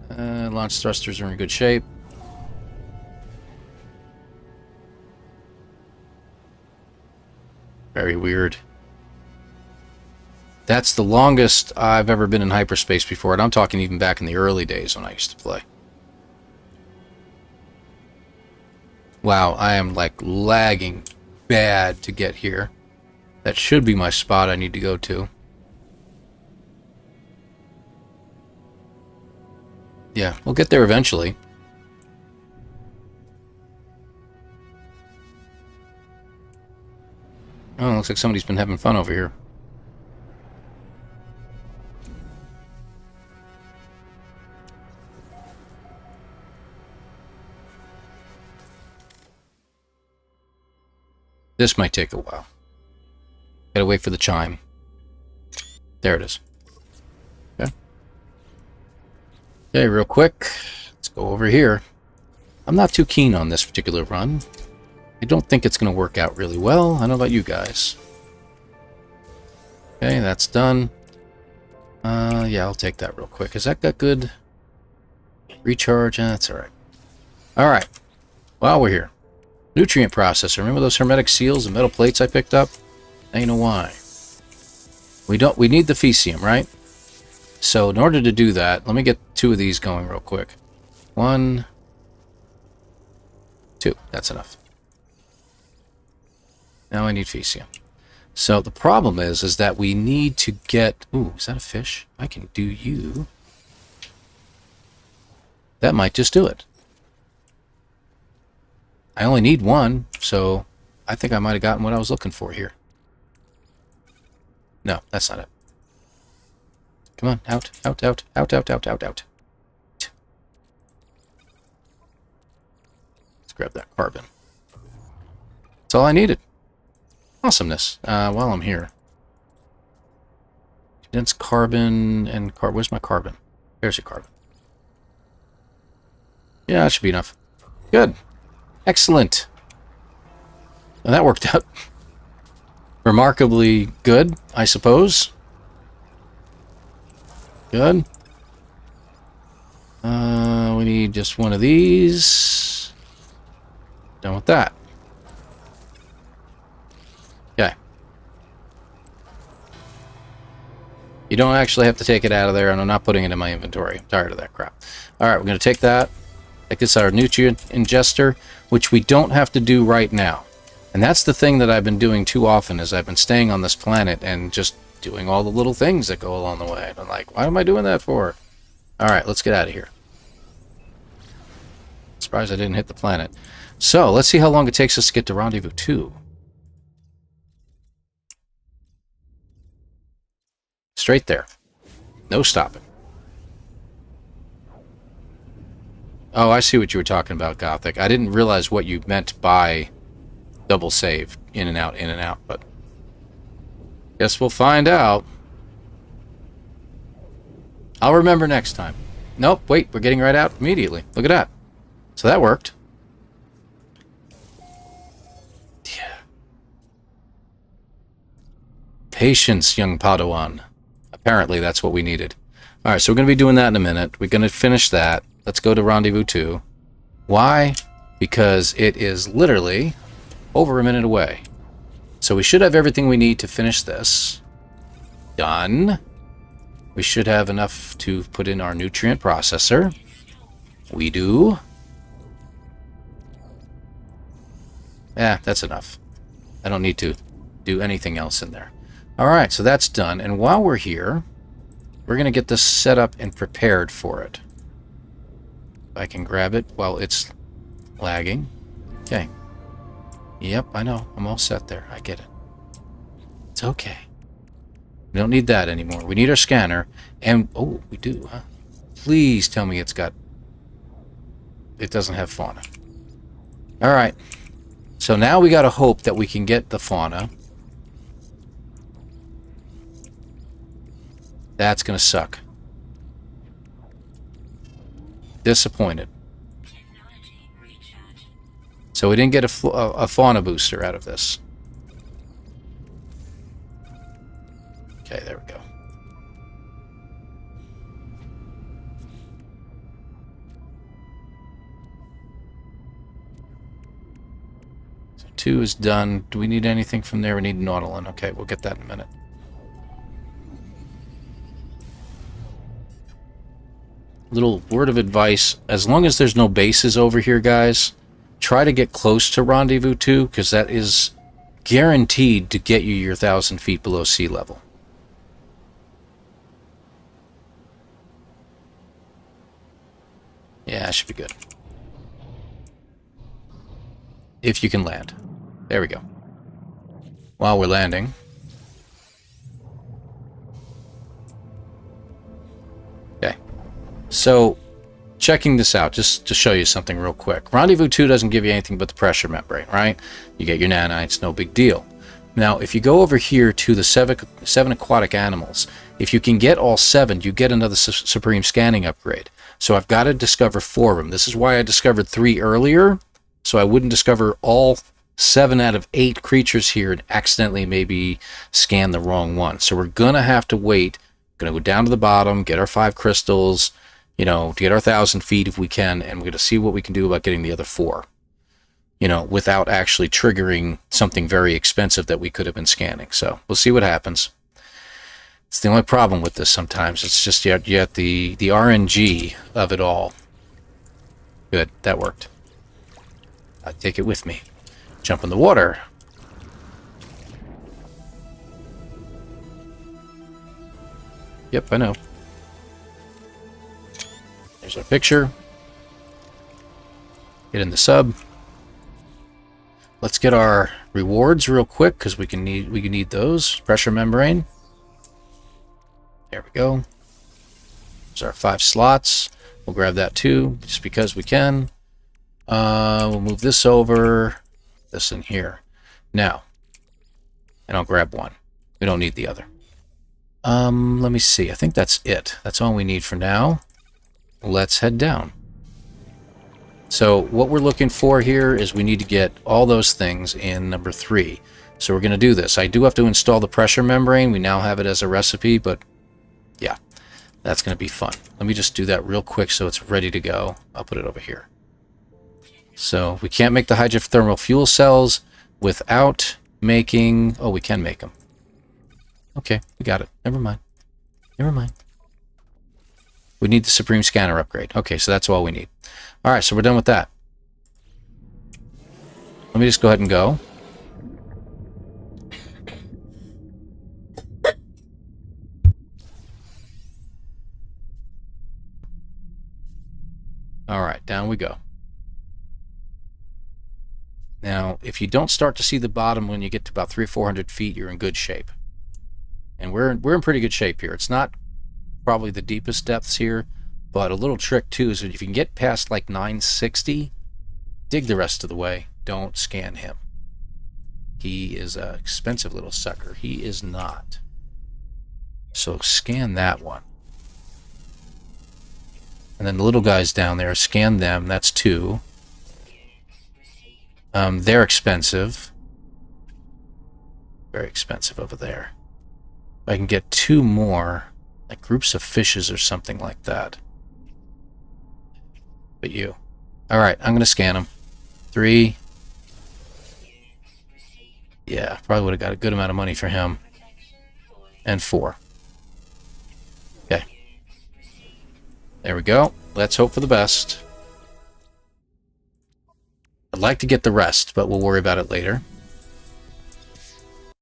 Launch thrusters are in good shape. Very weird. That's the longest I've ever been in hyperspace before, and I'm talking even back in the early days when I used to play. Wow, I am like lagging bad to get here. That should be my spot I need to go to. Yeah, we'll get there eventually. Oh, looks like somebody's been having fun over here. This might take a while. Gotta wait for the chime. There it is. Okay. Okay, real quick. Let's go over here. I'm not too keen on this particular run. I don't think it's going to work out really well. I don't know about you guys. Okay, that's done. Yeah, I'll take that real quick. Has that got good recharge? That's alright. Alright. While we're here. Nutrient processor. Remember those hermetic seals and metal plates I picked up? Now you know why. We need the fecium, right? So in order to do that, let me get 2 of these going real quick. 1, 2. That's enough. Now I need fecium. So the problem is that we need to get... Ooh, is that a fish? I can do you. That might just do it. I only need 1, so I think I might have gotten what I was looking for here. No, that's not it. Come on, out, out, out, out, out, out, out, out. Let's grab that carbon. That's all I needed. Awesomeness. While I'm here. Condensed carbon and where's my carbon? There's your carbon. Yeah, that should be enough. Good. Excellent. Well, that worked out remarkably good, I suppose. Good. We need just one of these. Done with that. Okay. You don't actually have to take it out of there, and I'm not putting it in my inventory. I'm tired of that crap. Alright, we're going to take that. Take this our nutrient ingester, which we don't have to do right now. And that's the thing that I've been doing too often, is I've been staying on this planet and just doing all the little things that go along the way. And I'm like, why am I doing that for? Alright, let's get out of here. Surprised I didn't hit the planet. So, let's see how long it takes us to get to Rendezvous 2. Straight there. No stopping. Oh, I see what you were talking about, Gothic. I didn't realize what you meant by double save. In and out, but guess we'll find out. I'll remember next time. Nope, wait, we're getting right out immediately. Look at that. So that worked. Yeah. Patience, young Padawan. Apparently, that's what we needed. Alright, so we're going to be doing that in a minute. We're going to finish that. Let's go to Rendezvous 2. Why? Because it is literally over a minute away. So we should have everything we need to finish this. Done. We should have enough to put in our nutrient processor. We do. Yeah, that's enough. I don't need to do anything else in there. Alright, so that's done. And while we're here, we're going to get this set up and prepared for it. If I can grab it while it's lagging. Okay. Yep, I know. I'm all set there. I get it. It's okay. We don't need that anymore. We need our scanner. And, oh, we do, huh? Please tell me it's got... It doesn't have fauna. Alright. So now we gotta hope that we can get the fauna. That's gonna suck. Disappointed. So we didn't get a fauna booster out of this. Okay, there we go. So 2 is done. Do we need anything from there? We need Nautilin. Okay, we'll get that in a minute. Little word of advice. As long as there's no bases over here, guys, try to get close to Rendezvous 2, because that is guaranteed to get you your 1,000 feet below sea level. Yeah, that should be good. If you can land. There we go. While we're landing. Okay. So, checking this out, just to show you something real quick. Rendezvous 2 doesn't give you anything but the pressure membrane, right? You get your nanites, no big deal. Now, if you go over here to the seven aquatic animals, if you can get all 7, you get another supreme scanning upgrade. So I've got to discover 4 of them. This is why I discovered 3 earlier, so I wouldn't discover all 7 out of 8 creatures here and accidentally maybe scan the wrong one. So we're going to have to wait. Going to go down to the bottom, get our 5 crystals, you know, to get our 1,000 feet if we can, and we're going to see what we can do about getting the other 4. You know, without actually triggering something very expensive that we could have been scanning. So we'll see what happens. It's the only problem with this sometimes. It's just yet the RNG of it all. Good, that worked. I take it with me. Jump in the water. Yep, I know. There's our picture. Get in the sub. Let's get our rewards real quick because we can need those. Pressure membrane. There we go. There's our 5 slots. We'll grab that too, just because we can. We'll move this over, this in here. Now, and I'll grab one. We don't need the other. Let me see. I think that's it. That's all we need for now. Let's head down. So what we're looking for here is we need to get all those things in number 3. So we're going to do this. I do have to install the pressure membrane. We now have it as a recipe, but yeah, that's going to be fun. Let me just do that real quick so it's ready to go. I'll put it over here. So we can't make the hydrothermal fuel cells without making... Oh, we can make them. Okay, we got it. Never mind. Never mind. We need the Supreme Scanner upgrade. Okay, so that's all we need. All right, so we're done with that. Let me just go ahead and go. All right, down we go. Now, if you don't start to see the bottom when you get to about 300 or 400 feet, you're in good shape. And we're in pretty good shape here. It's not probably the deepest depths here, but a little trick too is that if you can get past like 960, dig the rest of the way. Don't scan him. He is an expensive little sucker. He is not. So scan that one. And then the little guys down there, scan them. That's 2. They're expensive. Very expensive over there. If I can get 2 more, like groups of fishes or something like that. But you. Alright, I'm going to scan them. 3. Yeah, probably would have got a good amount of money for him. And 4. Okay. There we go. Let's hope for the best. I'd like to get the rest, but we'll worry about it later.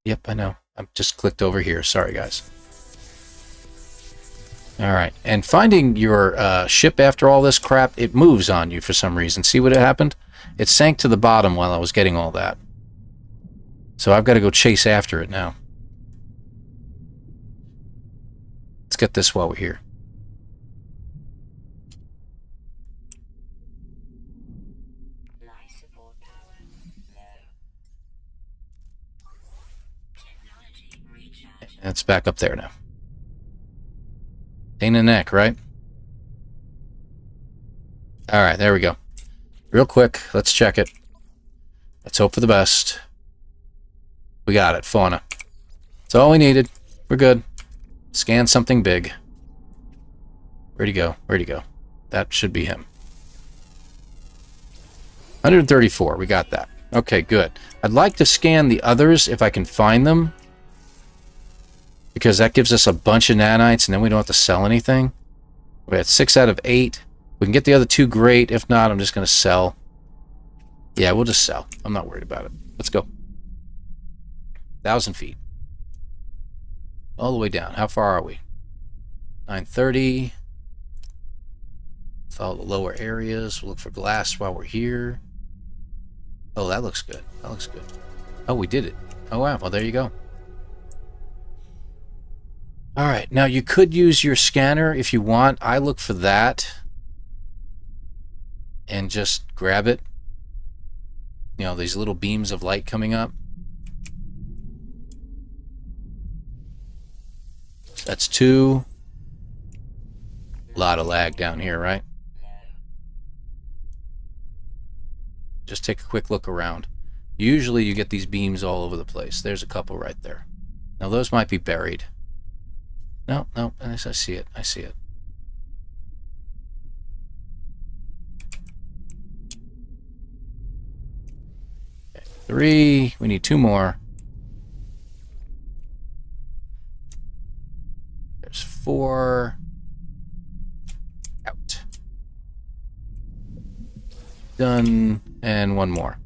Yep, I know. I just clicked over here. Sorry, guys. Alright, and finding your ship after all this crap, it moves on you for some reason. See what happened? It sank to the bottom while I was getting all that. So I've got to go chase after it now. Let's get this while we're here. It's back up there now. Pain in the neck, right? Alright, there we go. Real quick, let's check it. Let's hope for the best. We got it, fauna. That's all we needed. We're good. Scan something big. Where'd he go? Where'd he go? That should be him. 134, we got that. Okay, good. I'd like to scan the others if I can find them, because that gives us a bunch of nanites, and then we don't have to sell anything. We had 6 out of 8. We can get the other 2, great. If not, I'm just going to sell. Yeah, we'll just sell. I'm not worried about it. Let's go. 1,000 feet. All the way down. How far are we? 930. Follow the lower areas. We'll look for glass while we're here. Oh, that looks good. That looks good. Oh, we did it. Oh, wow. Well, there you go. Alright, now you could use your scanner if you want. I look for that and just grab it. You know, these little beams of light coming up. That's 2. A lot of lag down here, right? Just take a quick look around. Usually you get these beams all over the place. There's a couple right there. Now those might be buried. No, no, I see it. I see it. Okay, 3. We need 2 more. There's 4. Out. Done. And 1 more.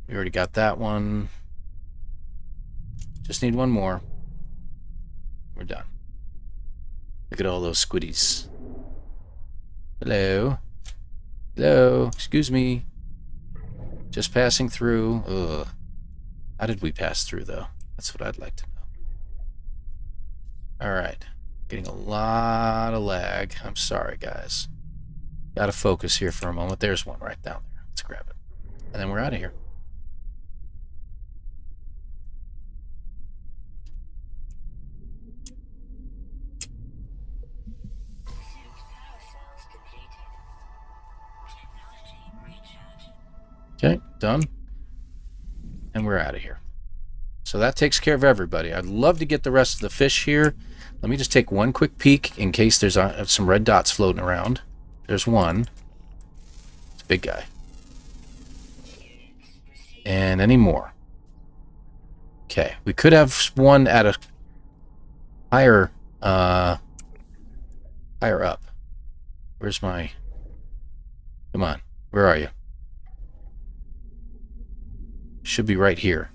We already got that one. Just need 1 more. We're done. Look at all those squiddies. Hello. Hello. Excuse me. Just passing through. Ugh. How did we pass through, though? That's what I'd like to know. All right. Getting a lot of lag. I'm sorry, guys. Got to focus here for a moment. There's one right down there. Let's grab it. And then we're out of here. Okay, done. And we're out of here. So that takes care of everybody. I'd love to get the rest of the fish here. Let me just take one quick peek in case there's some red dots floating around. There's one. It's a big guy. And any more? Okay, we could have one at a higher up. Where's my... Come on, where are you? Should be right here.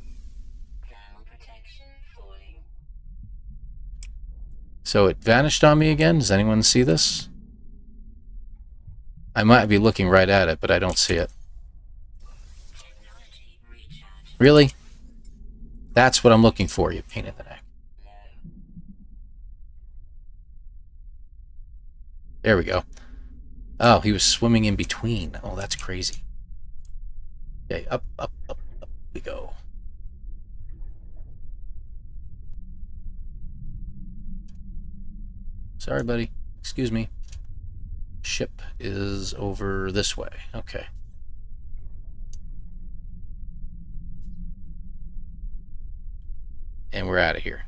So it vanished on me again. Does anyone see this? I might be looking right at it, but I don't see it. Really? That's what I'm looking for, you pain in the neck. There we go. Oh, he was swimming in between. Oh, that's crazy. Okay, up, up, up, up we go. Sorry, buddy. Excuse me. Ship is over this way. Okay. And we're out of here.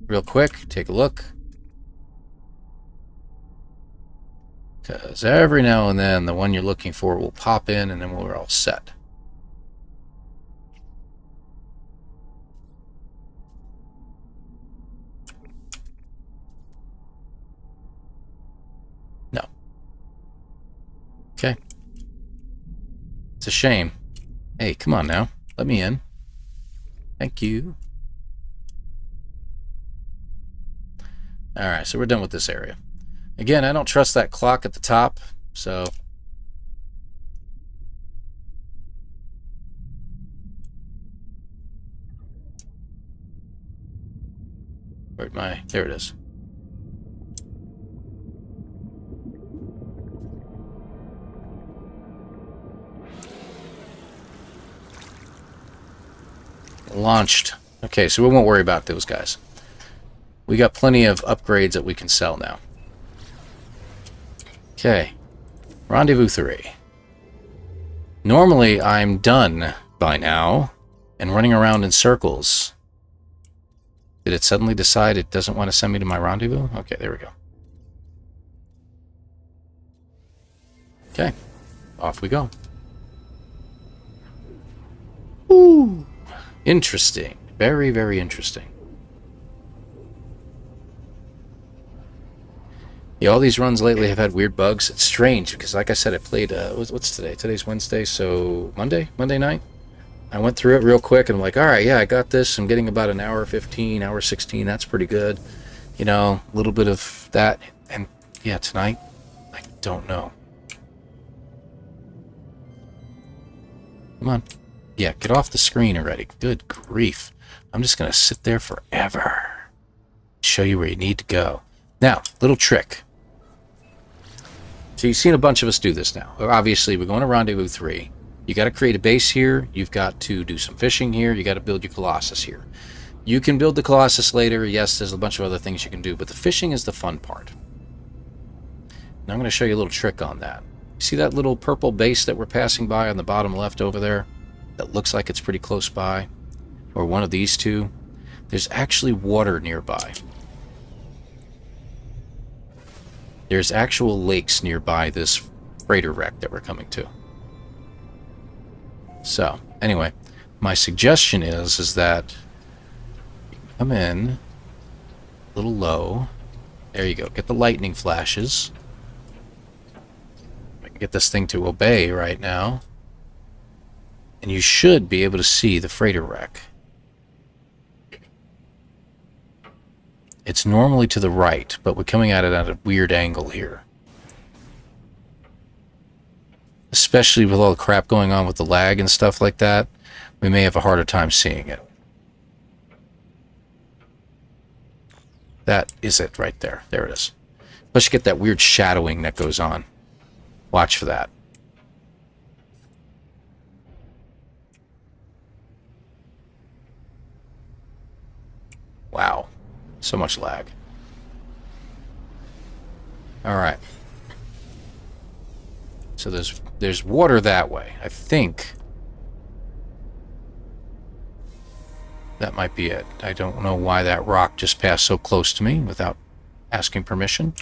Real quick, take a look. Because every now and then, the one you're looking for will pop in, and then we're all set. No. Okay. It's a shame. Hey, come on now. Let me in. Thank you. Alright, so we're done with this area. Again, I don't trust that clock at the top, so... Where'd my... There it is. Launched. Okay, so we won't worry about those guys. We got plenty of upgrades that we can sell now. Okay. Rendezvous 3. Normally, I'm done by now and running around in circles. Did it suddenly decide it doesn't want to send me to my rendezvous? Okay, there we go. Okay. Off we go. Ooh. Interesting. Very, very interesting. Yeah, all these runs lately have had weird bugs. It's strange because, like I said, I played, what's today? Today's Wednesday, so Monday night? I went through it real quick and I'm like, all right, yeah, I got this. I'm getting about an hour 15, hour 16. That's pretty good. You know, a little bit of that. And yeah, tonight, I don't know. Come on. Yeah, get off the screen already. Good grief. I'm just going to sit there forever. Show you where you need to go. Now, little trick. So you've seen a bunch of us do this now. Obviously, we're going to Rendezvous 3. You got to create a base here. You've got to do some fishing here. You got to build your Colossus here. You can build the Colossus later. Yes, there's a bunch of other things you can do, but the fishing is the fun part. Now I'm going to show you a little trick on that. See that little purple base that we're passing by on the bottom left over there? That looks like it's pretty close by? Or one of these two? There's actually water nearby. There's actual lakes nearby this freighter wreck that we're coming to. So, anyway, my suggestion is that you come in a little low. There you go. Get the lightning flashes. I can get this thing to obey right now. And you should be able to see the freighter wreck. It's normally to the right, but we're coming at it at a weird angle here. Especially with all the crap going on with the lag and stuff like that. we may have a harder time seeing it. That is it right there. There it is. Let's get that weird shadowing that goes on. Watch for that. Wow. So much lag. Alright. So there's water that way. I think that might be it. I don't know why that rock just passed so close to me without asking permission.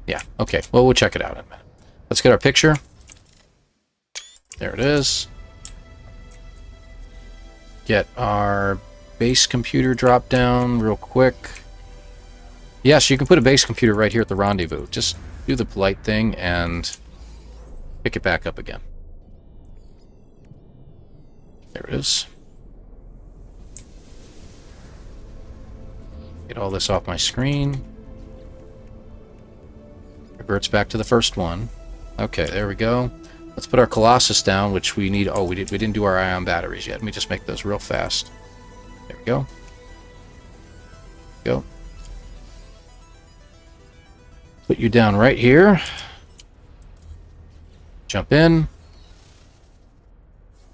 Yeah, okay. Well, we'll check it out in a minute. Let's get our picture. There it is. Get our base computer drop down real quick. Yes, you can put a base computer right here at the rendezvous. Just do the polite thing and pick it back up again. There it is. Get all this off my screen. Reverts back to the first one. Okay, there we go. Let's put our Colossus down, which we need. Oh, we didn't do our ion batteries yet. Let me just make those real fast. There we go. Go. Put you down right here. Jump in.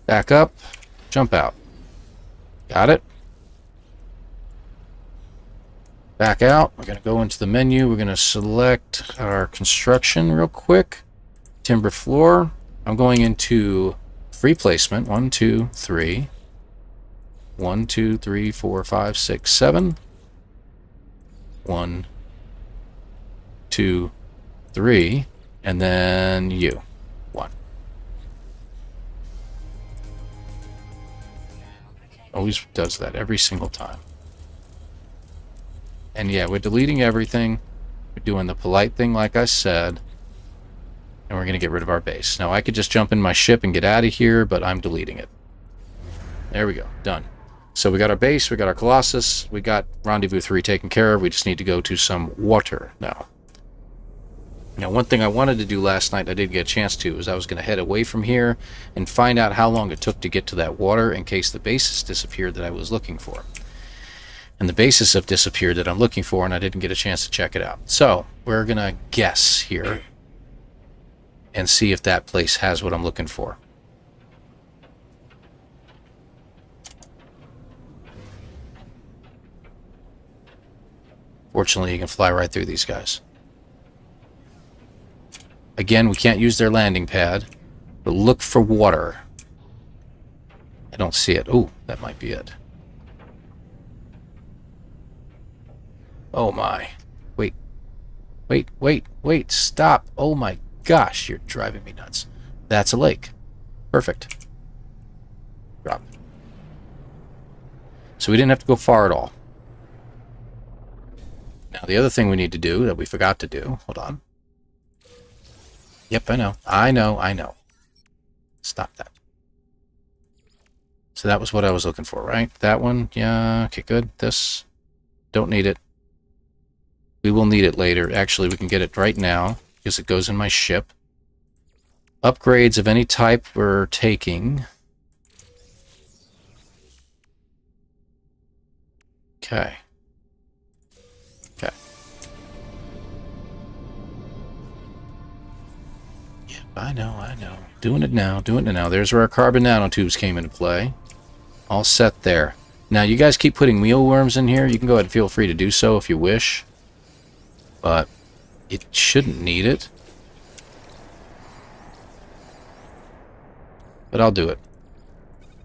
Back up. Jump out. Got it. Back out. We're going to go into the menu. We're going to select our construction real quick. Timber floor. I'm going into free placement. 1, 2, 3. 1, 2, 3, 4, 5, 6, 7. 1, 2, 3. And then you. 1. Always does that every single time. And yeah, we're deleting everything. We're doing the polite thing like I said. And we're going to get rid of our base. Now I could just jump in my ship and get out of here, but I'm deleting it. There we go. Done. So we got our base, we got our Colossus, we got Rendezvous 3 taken care of. We just need to go to some water now. Now, one thing I wanted to do last night, I didn't get a chance to, is I was going to head away from here and find out how long it took to get to that water in case the bases disappeared that I was looking for. And the bases have disappeared that I'm looking for, and I didn't get a chance to check it out. So, we're going to guess here and see if that place has what I'm looking for. Fortunately, you can fly right through these guys. Again, we can't use their landing pad, but look for water. I don't see it. Oh, that might be it. Oh my. Wait. Wait, wait, wait. Stop. Oh my gosh, you're driving me nuts. That's a lake. Perfect. Drop. So we didn't have to go far at all. Now, the other thing we need to do that we forgot to do, hold on. Yep, I know. I know, I know. Stop that. So that was what I was looking for, right? That one, yeah, okay, good. This, don't need it. We will need it later. Actually, we can get it right now because it goes in my ship. Upgrades of any type we're taking. Okay. Okay. Yep, I know, I know. Doing it now, doing it now. There's where our carbon nanotubes came into play. All set there. Now, you guys keep putting mealworms in here. You can go ahead and feel free to do so if you wish. But it shouldn't need it. But I'll do it.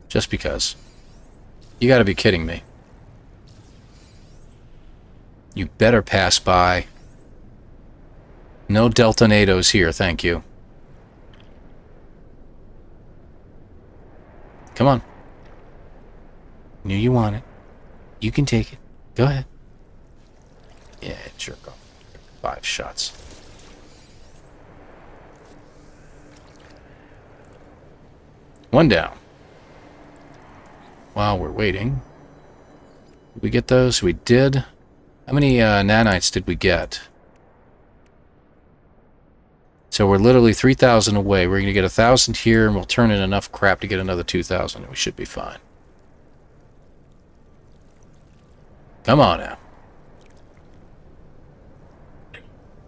Just because. You gotta be kidding me. You better pass by. No Deltanados here, thank you. Come on. Knew you want it. You can take it. Go ahead. Yeah, jerk off. 5 shots. One down. While we're waiting. Did we get those? We did. How many nanites did we get? So we're literally 3,000 away. We're going to get 1,000 here, and we'll turn in enough crap to get another 2,000, and we should be fine. Come on now.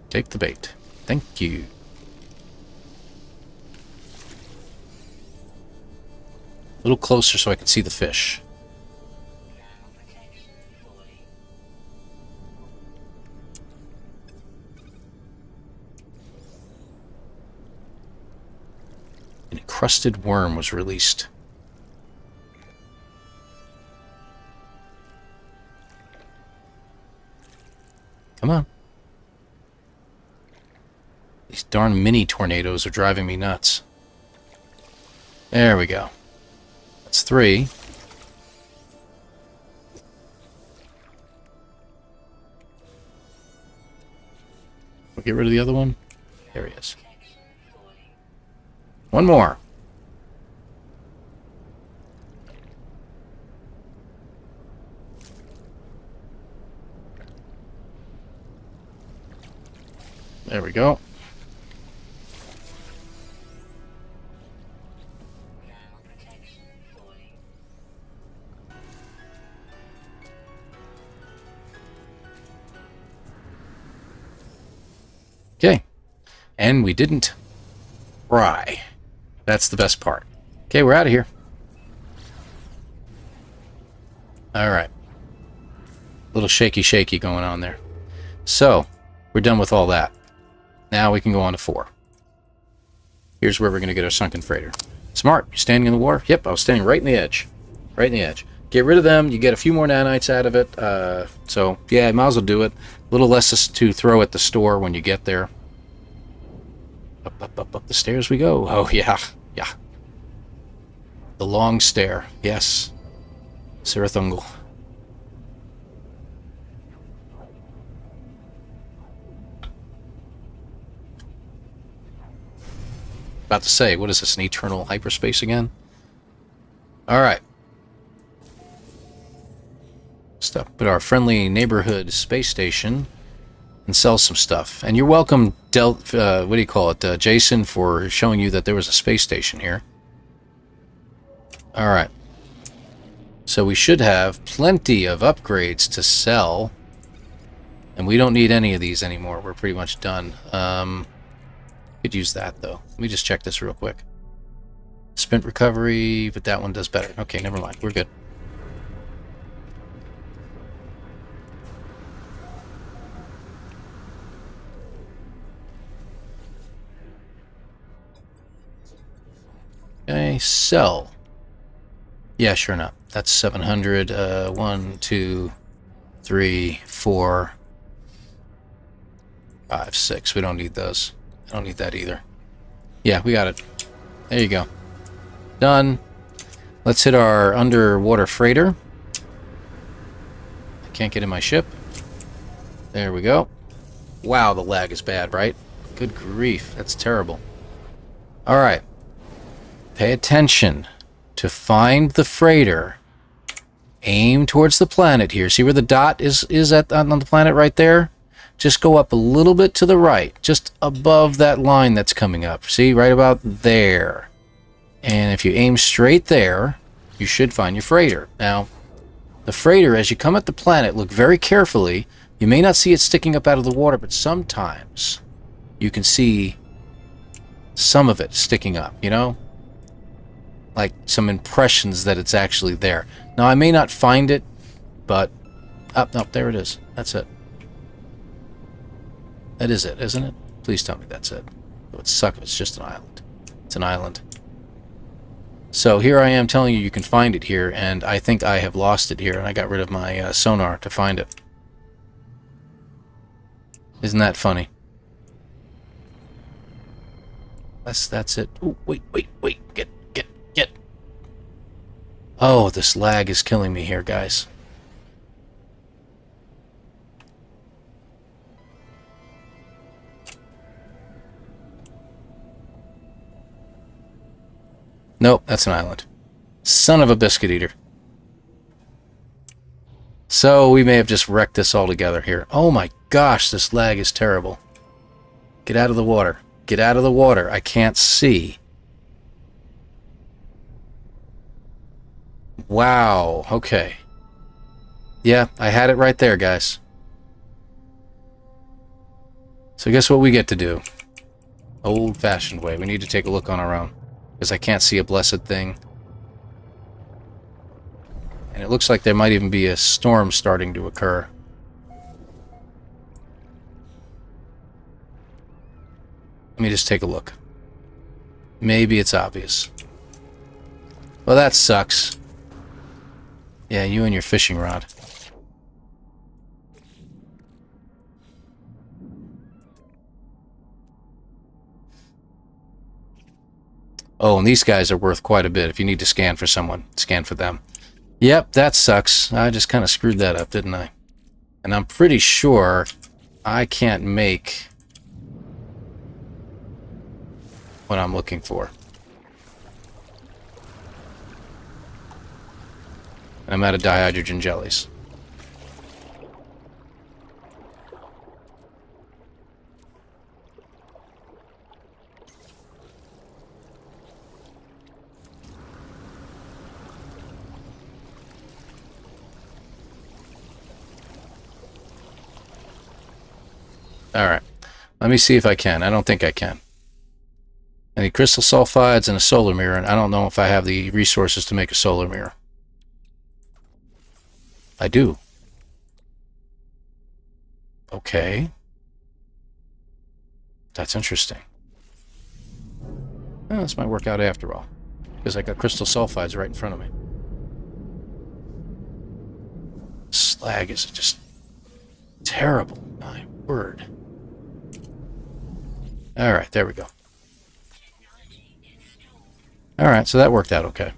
Take the bait. Thank you. A little closer so I can see the fish. An encrusted worm was released. Come on. These darn mini tornadoes are driving me nuts. There we go. That's 3. We'll get rid of the other one. There he is. One more. There we go. Okay. And we didn't fry. That's the best part. Okay, we're out of here. Alright. A little shaky going on there. So, we're done with all that. Now we can go on to 4. Here's where we're going to get our sunken freighter. Smart. You're standing in the water? Yep, I was standing right in the edge. Right in the edge. Get rid of them. You get a few more nanites out of it. So, yeah, might as well do it. A little less to throw at the store when you get there. Up the stairs we go. Oh, yeah. Yeah. The long stair. Yes. Sirathungal. About to say, what is this, an eternal hyperspace again? Alright. Stop at our friendly neighborhood space station and sell some stuff. And you're welcome, what do you call it, Jason, for showing you that there was a space station here. Alright. So we should have plenty of upgrades to sell. And we don't need any of these anymore. We're pretty much done. Could use that, though. Let me just check this real quick. Sprint recovery, but that one does better. Okay, never mind. We're good. Okay, sell. Yeah, sure enough. That's 700. 1, 2, 3, 4, 5, 6. We don't need those. I don't need that either. Yeah, we got it. There you go. Done. Let's hit our underwater freighter. I can't get in my ship. There we go. Wow, the lag is bad, right? Good grief. That's terrible. Alright. Pay attention. To find the freighter, aim towards the planet here. See where the dot is on the planet right there? Just go up a little bit to the right, just above that line that's coming up. See, right about there. And if you aim straight there, you should find your freighter. Now, the freighter, as you come at the planet, look very carefully. You may not see it sticking up out of the water, but sometimes you can see some of it sticking up, you know? Like some impressions that it's actually there. Now, I may not find it, but... Oh, no, there it is. That's it. That is it, isn't it? Please tell me that's it. It would suck if it's just an island. It's an island. So here I am telling you you can find it here, and I think I have lost it here, and I got rid of my sonar to find it. Isn't that funny? That's it. Ooh, wait. Get. Oh, this lag is killing me here, guys. Nope, that's an island. Son of a biscuit eater. So we may have just wrecked this all together here. Oh my gosh, this lag is terrible. Get out of the water. Get out of the water. I can't see. Wow. Okay. Yeah, I had it right there, guys. So guess what we get to do? Old-fashioned way. We need to take a look on our own. Because I can't see a blessed thing. And it looks like there might even be a storm starting to occur. Let me just take a look. Maybe it's obvious. Well, that sucks. Yeah, you and your fishing rod. Oh, and these guys are worth quite a bit. If you need to scan for someone, scan for them. Yep, that sucks. I just kind of screwed that up, didn't I? And I'm pretty sure I can't make what I'm looking for. I'm out of dihydrogen jellies. Alright, let me see if I can. I don't think I can. I need crystal sulfides and a solar mirror, and I don't know if I have the resources to make a solar mirror. I do. Okay. That's interesting. Well, this might work out after all, because I got crystal sulfides right in front of me. Slag is just terrible. My word. Alright, there we go. Alright, so that worked out okay.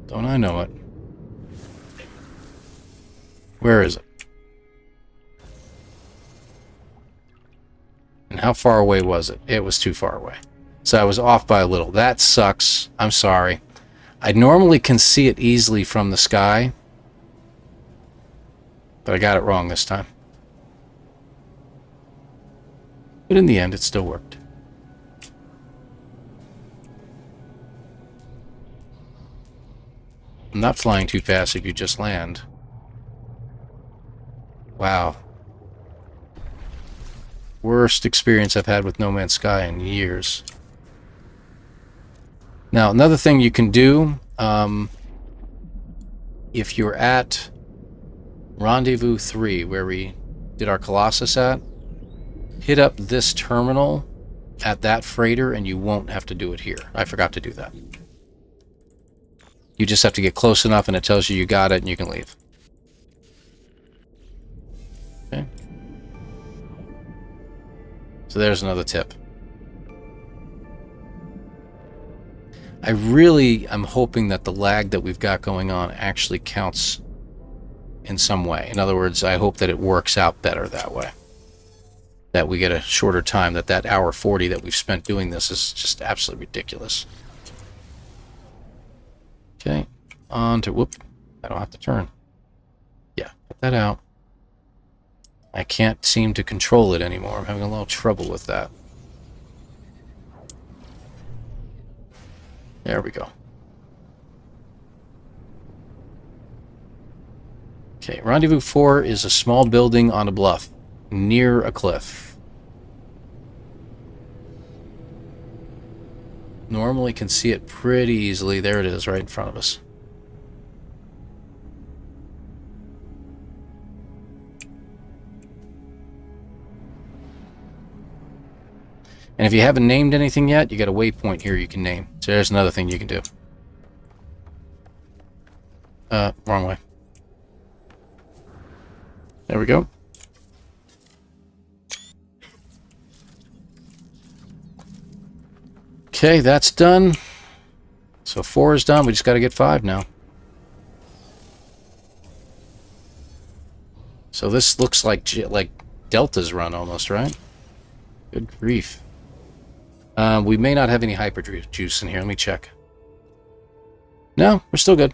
Don't I know it? Where is it? And how far away was it? It was too far away. So I was off by a little. That sucks. I'm sorry. I normally can see it easily from the sky, but I got it wrong this time. But in the end, it still worked. I'm not flying too fast if you just land. Wow. Worst experience I've had with No Man's Sky in years. Now, another thing you can do, if you're at Rendezvous 3, where we did our Colossus at, hit up this terminal at that freighter and you won't have to do it here. I forgot to do that. You just have to get close enough and it tells you got it and you can leave. Okay. So there's another tip. I really am hoping that the lag that we've got going on actually counts in some way. In other words, I hope that it works out better that way. That we get a shorter time, that hour 40 that we've spent doing this is just absolutely ridiculous. Okay, on to, whoop, I don't have to turn. Yeah, put that out. I can't seem to control it anymore. I'm having a little trouble with that. There we go. Okay, Rendezvous 4 is a small building on a bluff, near a cliff. Normally can see it pretty easily. There it is, right in front of us. And if you haven't named anything yet, you got a waypoint here you can name. So there's another thing you can do. Wrong way. There we go. Okay, that's done. So 4 is done. We just got to get 5 now. So this looks like Delta's run almost, right? Good grief. We may not have any hyper juice in here. Let me check. No, we're still good.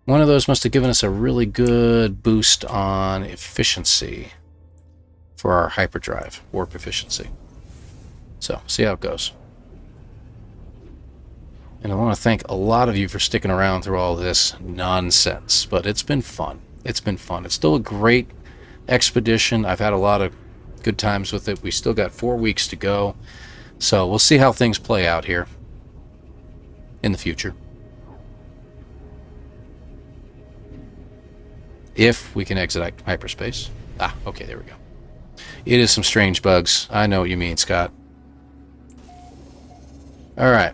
One of those must have given us a really good boost on efficiency for our hyperdrive, warp efficiency. So, see how it goes. And I want to thank a lot of you for sticking around through all this nonsense, but it's been fun. It's been fun. It's still a great expedition. I've had a lot of good times with it. We still got 4 weeks to go, so we'll see how things play out here in the future. If we can exit hyperspace. Ah, okay, there we go. It is some strange bugs. I know what you mean, Scott. Alright.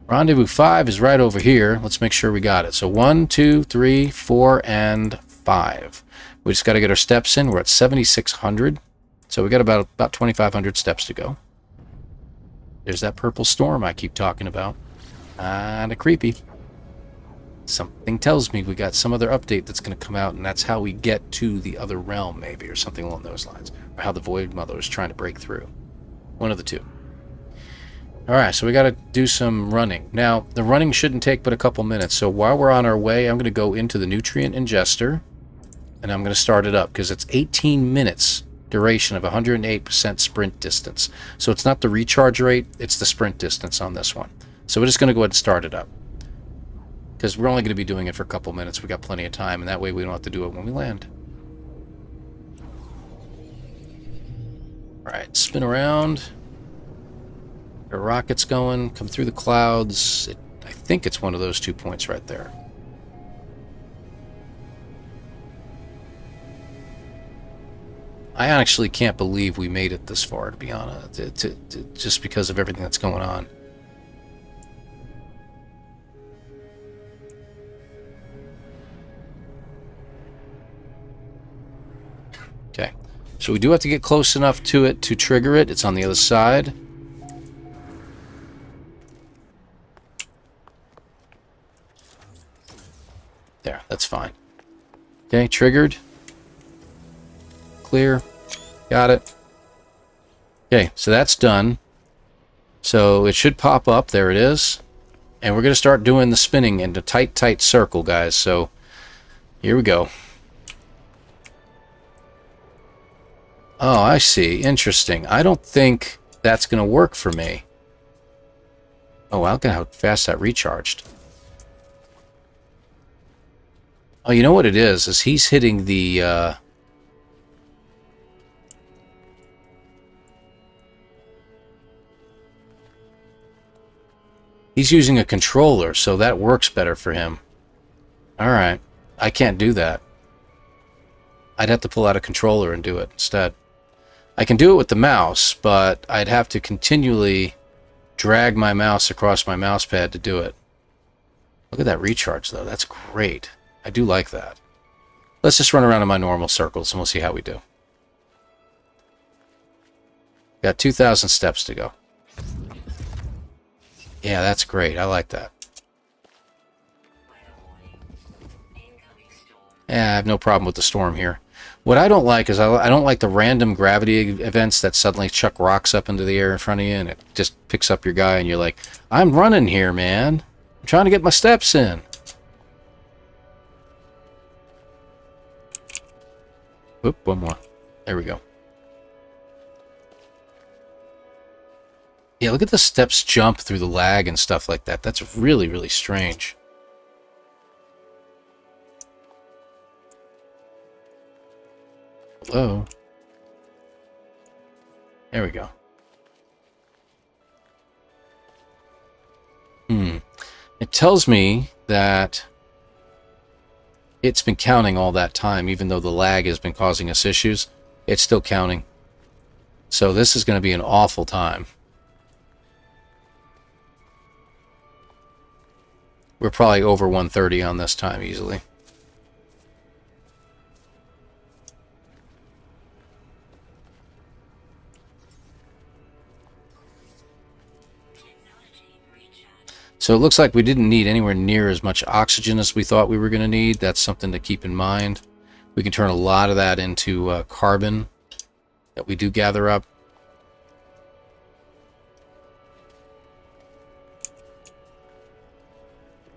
Rendezvous 5 is right over here. Let's make sure we got it. So 1, 2, 3, 4, and 5. We just got to get our steps in. We're at 7,600. So we got about 2,500 steps to go. There's that purple storm I keep talking about. Kinda creepy. Something tells me we got some other update that's going to come out, and that's how we get to the other realm, maybe, or something along those lines. Or how the Void Mother is trying to break through. One of the two. Alright, so we got to do some running. Now, the running shouldn't take but a couple minutes, so while we're on our way, I'm going to go into the Nutrient Ingester, and I'm going to start it up, because it's 18 minutes duration of 108% sprint distance. So it's not the recharge rate, it's the sprint distance on this one. So we're just going to go ahead and start it up. Because we're only going to be doing it for a couple minutes. We got plenty of time, and that way we don't have to do it when we land. Alright, spin around. The rocket's going, come through the clouds. I think it's one of those 2 points right there. I actually can't believe we made it this far, to be honest, just because of everything that's going on. Okay, so we do have to get close enough to it to trigger it. It's on the other side. There, that's fine. Okay, triggered. Clear. Got it. Okay, so that's done. So it should pop up. There it is. And we're going to start doing the spinning into tight, tight circle, guys. So here we go. Oh, I see. Interesting. I don't think that's going to work for me. Oh, wow, look at how fast that recharged. Oh, you know what it is he's hitting the, he's using a controller, so that works better for him. Alright. I can't do that. I'd have to pull out a controller and do it instead. I can do it with the mouse, but I'd have to continually drag my mouse across my mouse pad to do it. Look at that recharge, though. That's great. I do like that. Let's just run around in my normal circles, and we'll see how we do. Got 2,000 steps to go. Yeah, that's great. I like that. Yeah, I have no problem with the storm here. What I don't like is I don't like the random gravity events that suddenly chuck rocks up into the air in front of you, and it just picks up your guy, and you're like, I'm running here, man. I'm trying to get my steps in. Oop, one more. There we go. Yeah, look at the steps jump through the lag and stuff like that. That's really, really strange. Hello. There we go. It tells me that it's been counting all that time, even though the lag has been causing us issues. It's still counting. So this is going to be an awful time. We're probably over 130 on this time easily. So it looks like we didn't need anywhere near as much oxygen as we thought we were going to need. That's something to keep in mind. We can turn a lot of that into carbon that we do gather up.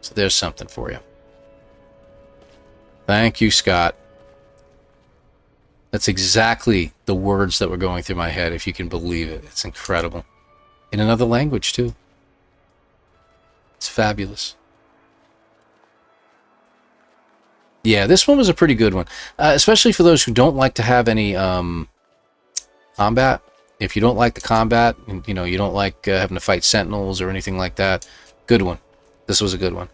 So there's something for you. Thank you, Scott. That's exactly the words that were going through my head, if you can believe it. It's incredible. In another language, too. It's fabulous. Yeah, this one was a pretty good one. Especially for those who don't like to have any combat. If you don't like the combat, and, you know, you don't like having to fight sentinels or anything like that, good one. This was a good one.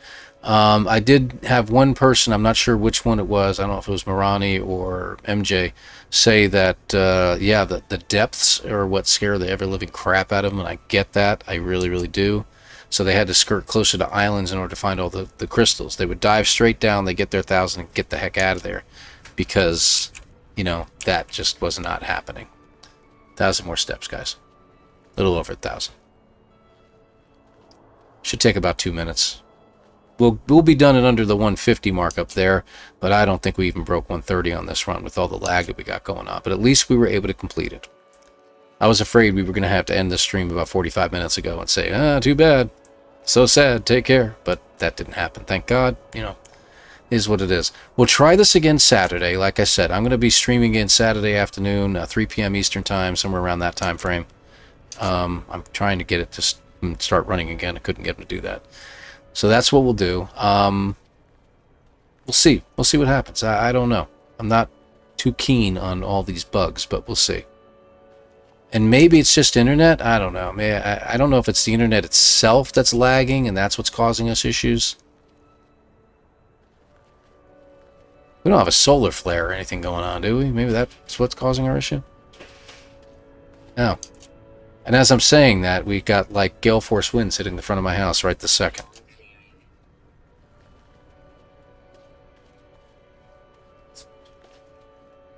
I did have one person, I'm not sure which one it was, I don't know if it was Marani or MJ, say that, yeah, the depths are what scare the ever-living crap out of them, and I get that. I really, really do. So they had to skirt closer to islands in order to find all the crystals. They would dive straight down, they get their 1,000 and get the heck out of there, because, you know, that just was not happening. 1,000 more steps, guys. A little over 1,000. Should take about 2 minutes. We'll be done at under the 150 mark up there, but I don't think we even broke 130 on this run with all the lag that we got going on. But at least we were able to complete it. I was afraid we were going to have to end this stream about 45 minutes ago and say, ah, too bad. So sad, take care. But that didn't happen. Thank God, you know, is what it is. We'll try this again Saturday. Like I said, I'm going to be streaming in Saturday afternoon, 3 p.m. Eastern time, somewhere around that time frame. I'm trying to get it to start running again. I couldn't get him to do that. So that's what we'll do. We'll see. We'll see what happens. I don't know. I'm not too keen on all these bugs, but we'll see. And maybe it's just internet. I don't know. I don't know if it's the internet itself that's lagging and that's what's causing us issues. We don't have a solar flare or anything going on, do we? Maybe that's what's causing our issue? No. And as I'm saying that, we got like gale force winds hitting the front of my house right this second.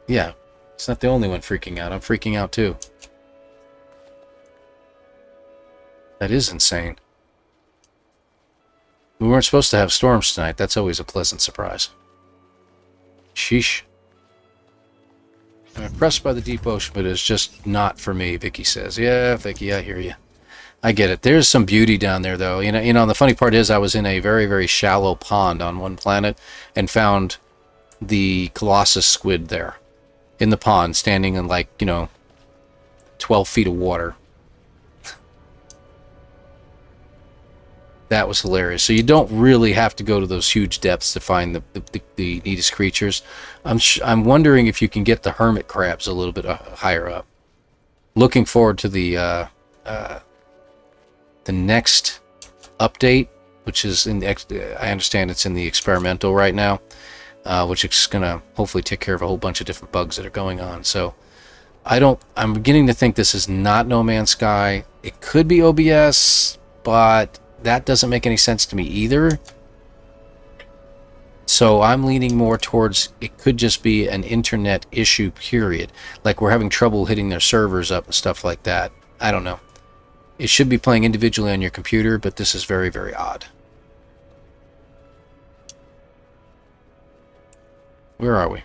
Yeah, it's not the only one freaking out. I'm freaking out too. That is insane. We weren't supposed to have storms tonight. That's always a pleasant surprise. Sheesh. I'm impressed by the deep ocean, but it's just not for me, Vicky says. Yeah, Vicky, I hear you. I get it. There's some beauty down there, though. You know, the funny part is I was in a very, very shallow pond on one planet and found the Colossus squid there in the pond, standing in, like, you know, 12 feet of water. That was hilarious. So you don't really have to go to those huge depths to find the neatest creatures. I'm wondering if you can get the hermit crabs a little bit higher up. Looking forward to the next update, which is in the, I understand it's in the experimental right now, which is gonna hopefully take care of a whole bunch of different bugs that are going on. So I'm beginning to think this is not No Man's Sky. It could be OBS, but that doesn't make any sense to me either. So I'm leaning more towards it could just be an internet issue, period. Like we're having trouble hitting their servers up and stuff like that. I don't know. It should be playing individually on your computer, but this is very, very odd. Where are we?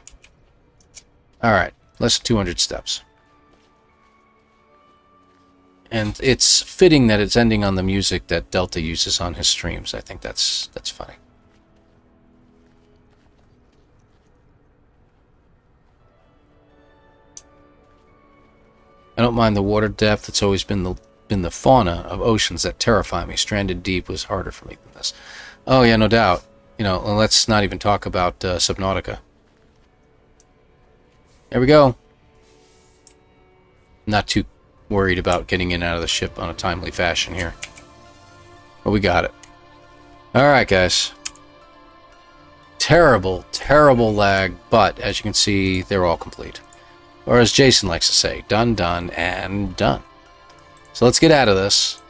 Alright, less than 200 steps. And it's fitting that it's ending on the music that Delta uses on his streams. I think that's funny. I don't mind the water depth. It's always been the fauna of oceans that terrify me. Stranded deep was harder for me than this. Oh yeah, no doubt. You know, let's not even talk about Subnautica. There we go. Not too worried about getting in and out of the ship on a timely fashion here. But we got it. Alright, guys. Terrible, terrible lag, but as you can see, they're all complete. Or as Jason likes to say, done, done, and done. So let's get out of this.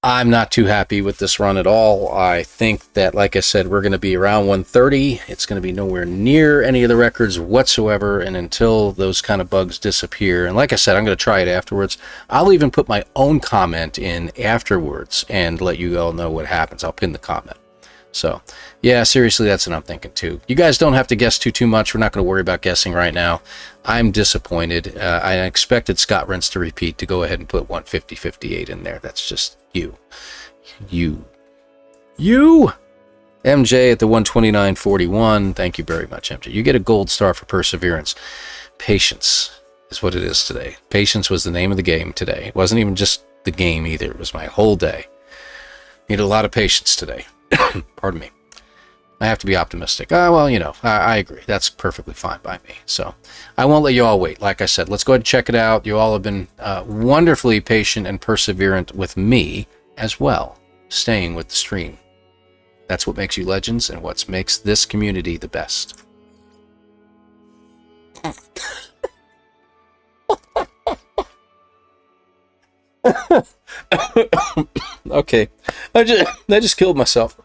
I'm not too happy with this run at all. I think that, like I said, we're going to be around 130. It's going to be nowhere near any of the records whatsoever, and until those kind of bugs disappear. And like I said, I'm going to try it afterwards. I'll even put my own comment in afterwards and let you all know what happens. I'll pin the comment. So, yeah, seriously, that's what I'm thinking too. You guys don't have to guess too much. We're not going to worry about guessing right now. I'm disappointed. I expected Scott Rents to repeat, to go ahead and put 150.58 in there. That's just you. You. You! MJ at the 129.41. Thank you very much, MJ. You get a gold star for perseverance. Patience is what it is today. Patience was the name of the game today. It wasn't even just the game either. It was my whole day. Need a lot of patience today. Pardon me. I have to be optimistic. Well, you know, I agree. That's perfectly fine by me. So I won't let you all wait. Like I said, let's go ahead and check it out. You all have been wonderfully patient and perseverant with me as well, staying with the stream. That's what makes you legends and what makes this community the best. Okay. I just killed myself.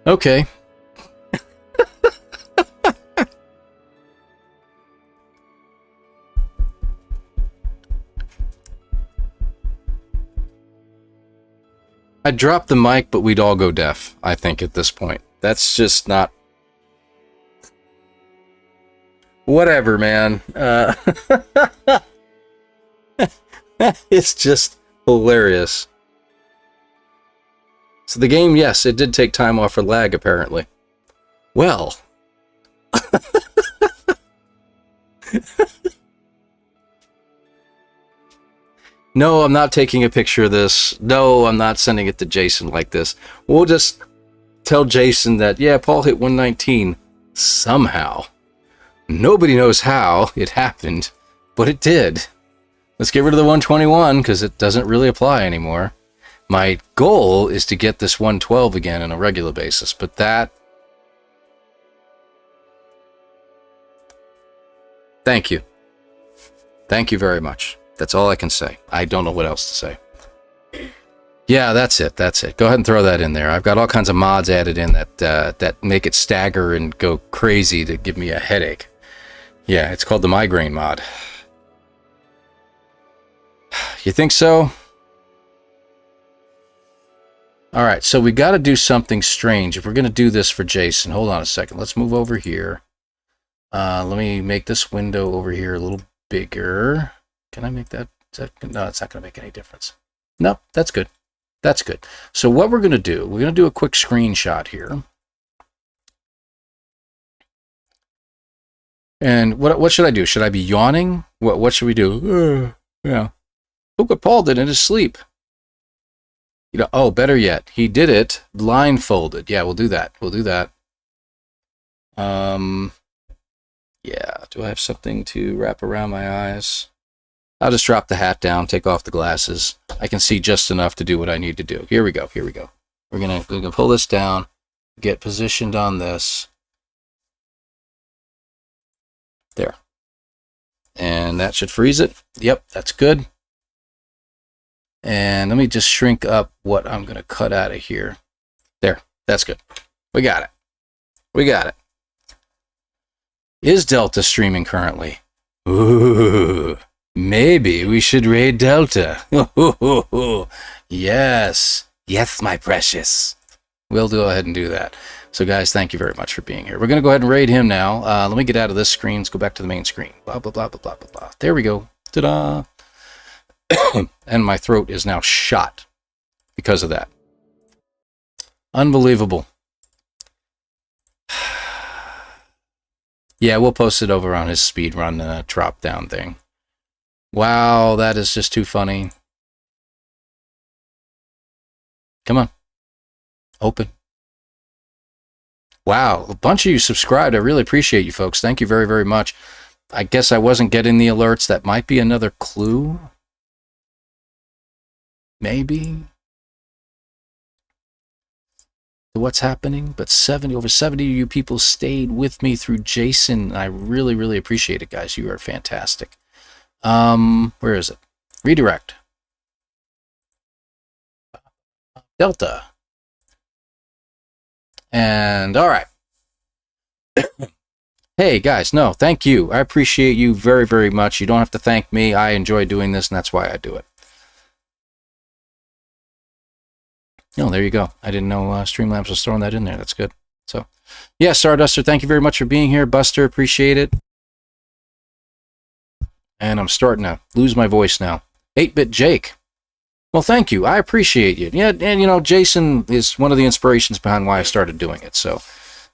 Okay. I'd drop the mic, but we'd all go deaf, I think, at this point. That's just not... Whatever, man. It's just hilarious. So the game, yes, it did take time off for lag, apparently. Well. No, I'm not taking a picture of this. No, I'm not sending it to Jason like this. We'll just tell Jason that, yeah, Paul hit 119 somehow. Nobody knows how it happened, but it did. Let's get rid of the 121 because it doesn't really apply anymore. My goal is to get this 112 again on a regular basis, but that... Thank you. Thank you very much. That's all I can say. I don't know what else to say. Yeah, that's it. That's it. Go ahead and throw that in there. I've got all kinds of mods added in that make it stagger and go crazy to give me a headache. Yeah, it's called the migraine mod. You think so? All right, so we got to do something strange. If we're going to do this for Jason, hold on a second. Let's move over here. Let me make this window over here a little bigger. Can I make that? No, it's not going to make any difference. No, that's good. That's good. So what we're going to do, we're going to do a quick screenshot here. And what should I do? Should I be yawning? What should we do? Yeah. Look what Paul did in his sleep. You know, oh, better yet, he did it blindfolded. Yeah, we'll do that. We'll do that. Yeah, do I have something to wrap around my eyes? I'll just drop the hat down, take off the glasses. I can see just enough to do what I need to do. Here we go. Here we go. We're gonna pull this down, get positioned on this. There. And that should freeze it. Yep, that's good. And let me just shrink up what I'm going to cut out of here. There, that's good. We got it. We got it. Is Delta streaming currently? Ooh, maybe we should raid Delta. Yes. Yes, my precious. We'll go ahead and do that. So guys, thank you very much for being here. We're going to go ahead and raid him now. Let me get out of this screen. Let's go back to the main screen. Blah, blah, blah, blah, blah, blah, blah. There we go. Ta-da. And my throat is now shot because of that. Unbelievable. Yeah, we'll post it over on his speedrun drop down thing. Wow, that is just too funny. Come on. Open. Wow, a bunch of you subscribed. I really appreciate you folks. Thank you very, very much. I guess I wasn't getting the alerts. That might be another clue. Maybe what's happening, but over 70 of you people stayed with me through Jason. I really, really appreciate it, guys. You are fantastic. Where is it? Redirect. Delta. And all right. Hey guys, no, thank you. I appreciate you very, very much. You don't have to thank me. I enjoy doing this, and that's why I do it. Oh, there you go. I didn't know Streamlabs was throwing that in there. That's good. So, yeah, Starduster, thank you very much for being here. Buster, appreciate it. And I'm starting to lose my voice now. 8-Bit Jake. Well, thank you. I appreciate you. Yeah, and, you know, Jason is one of the inspirations behind why I started doing it. So,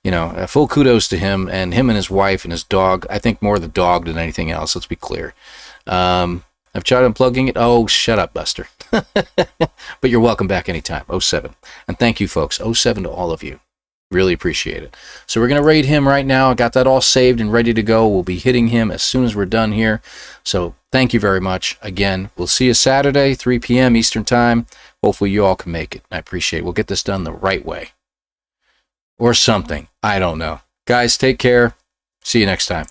you know, full kudos to him and his wife and his dog. I think more the dog than anything else, let's be clear. I've tried unplugging it. Oh, shut up, Buster. But you're welcome back anytime. 07. And thank you, folks. 07 to all of you. Really appreciate it. So we're going to raid him right now. I got that all saved and ready to go. We'll be hitting him as soon as we're done here. So thank you very much. Again, we'll see you Saturday, 3 p.m. Eastern Time. Hopefully you all can make it. I appreciate it. We'll get this done the right way. Or something. I don't know. Guys, take care. See you next time.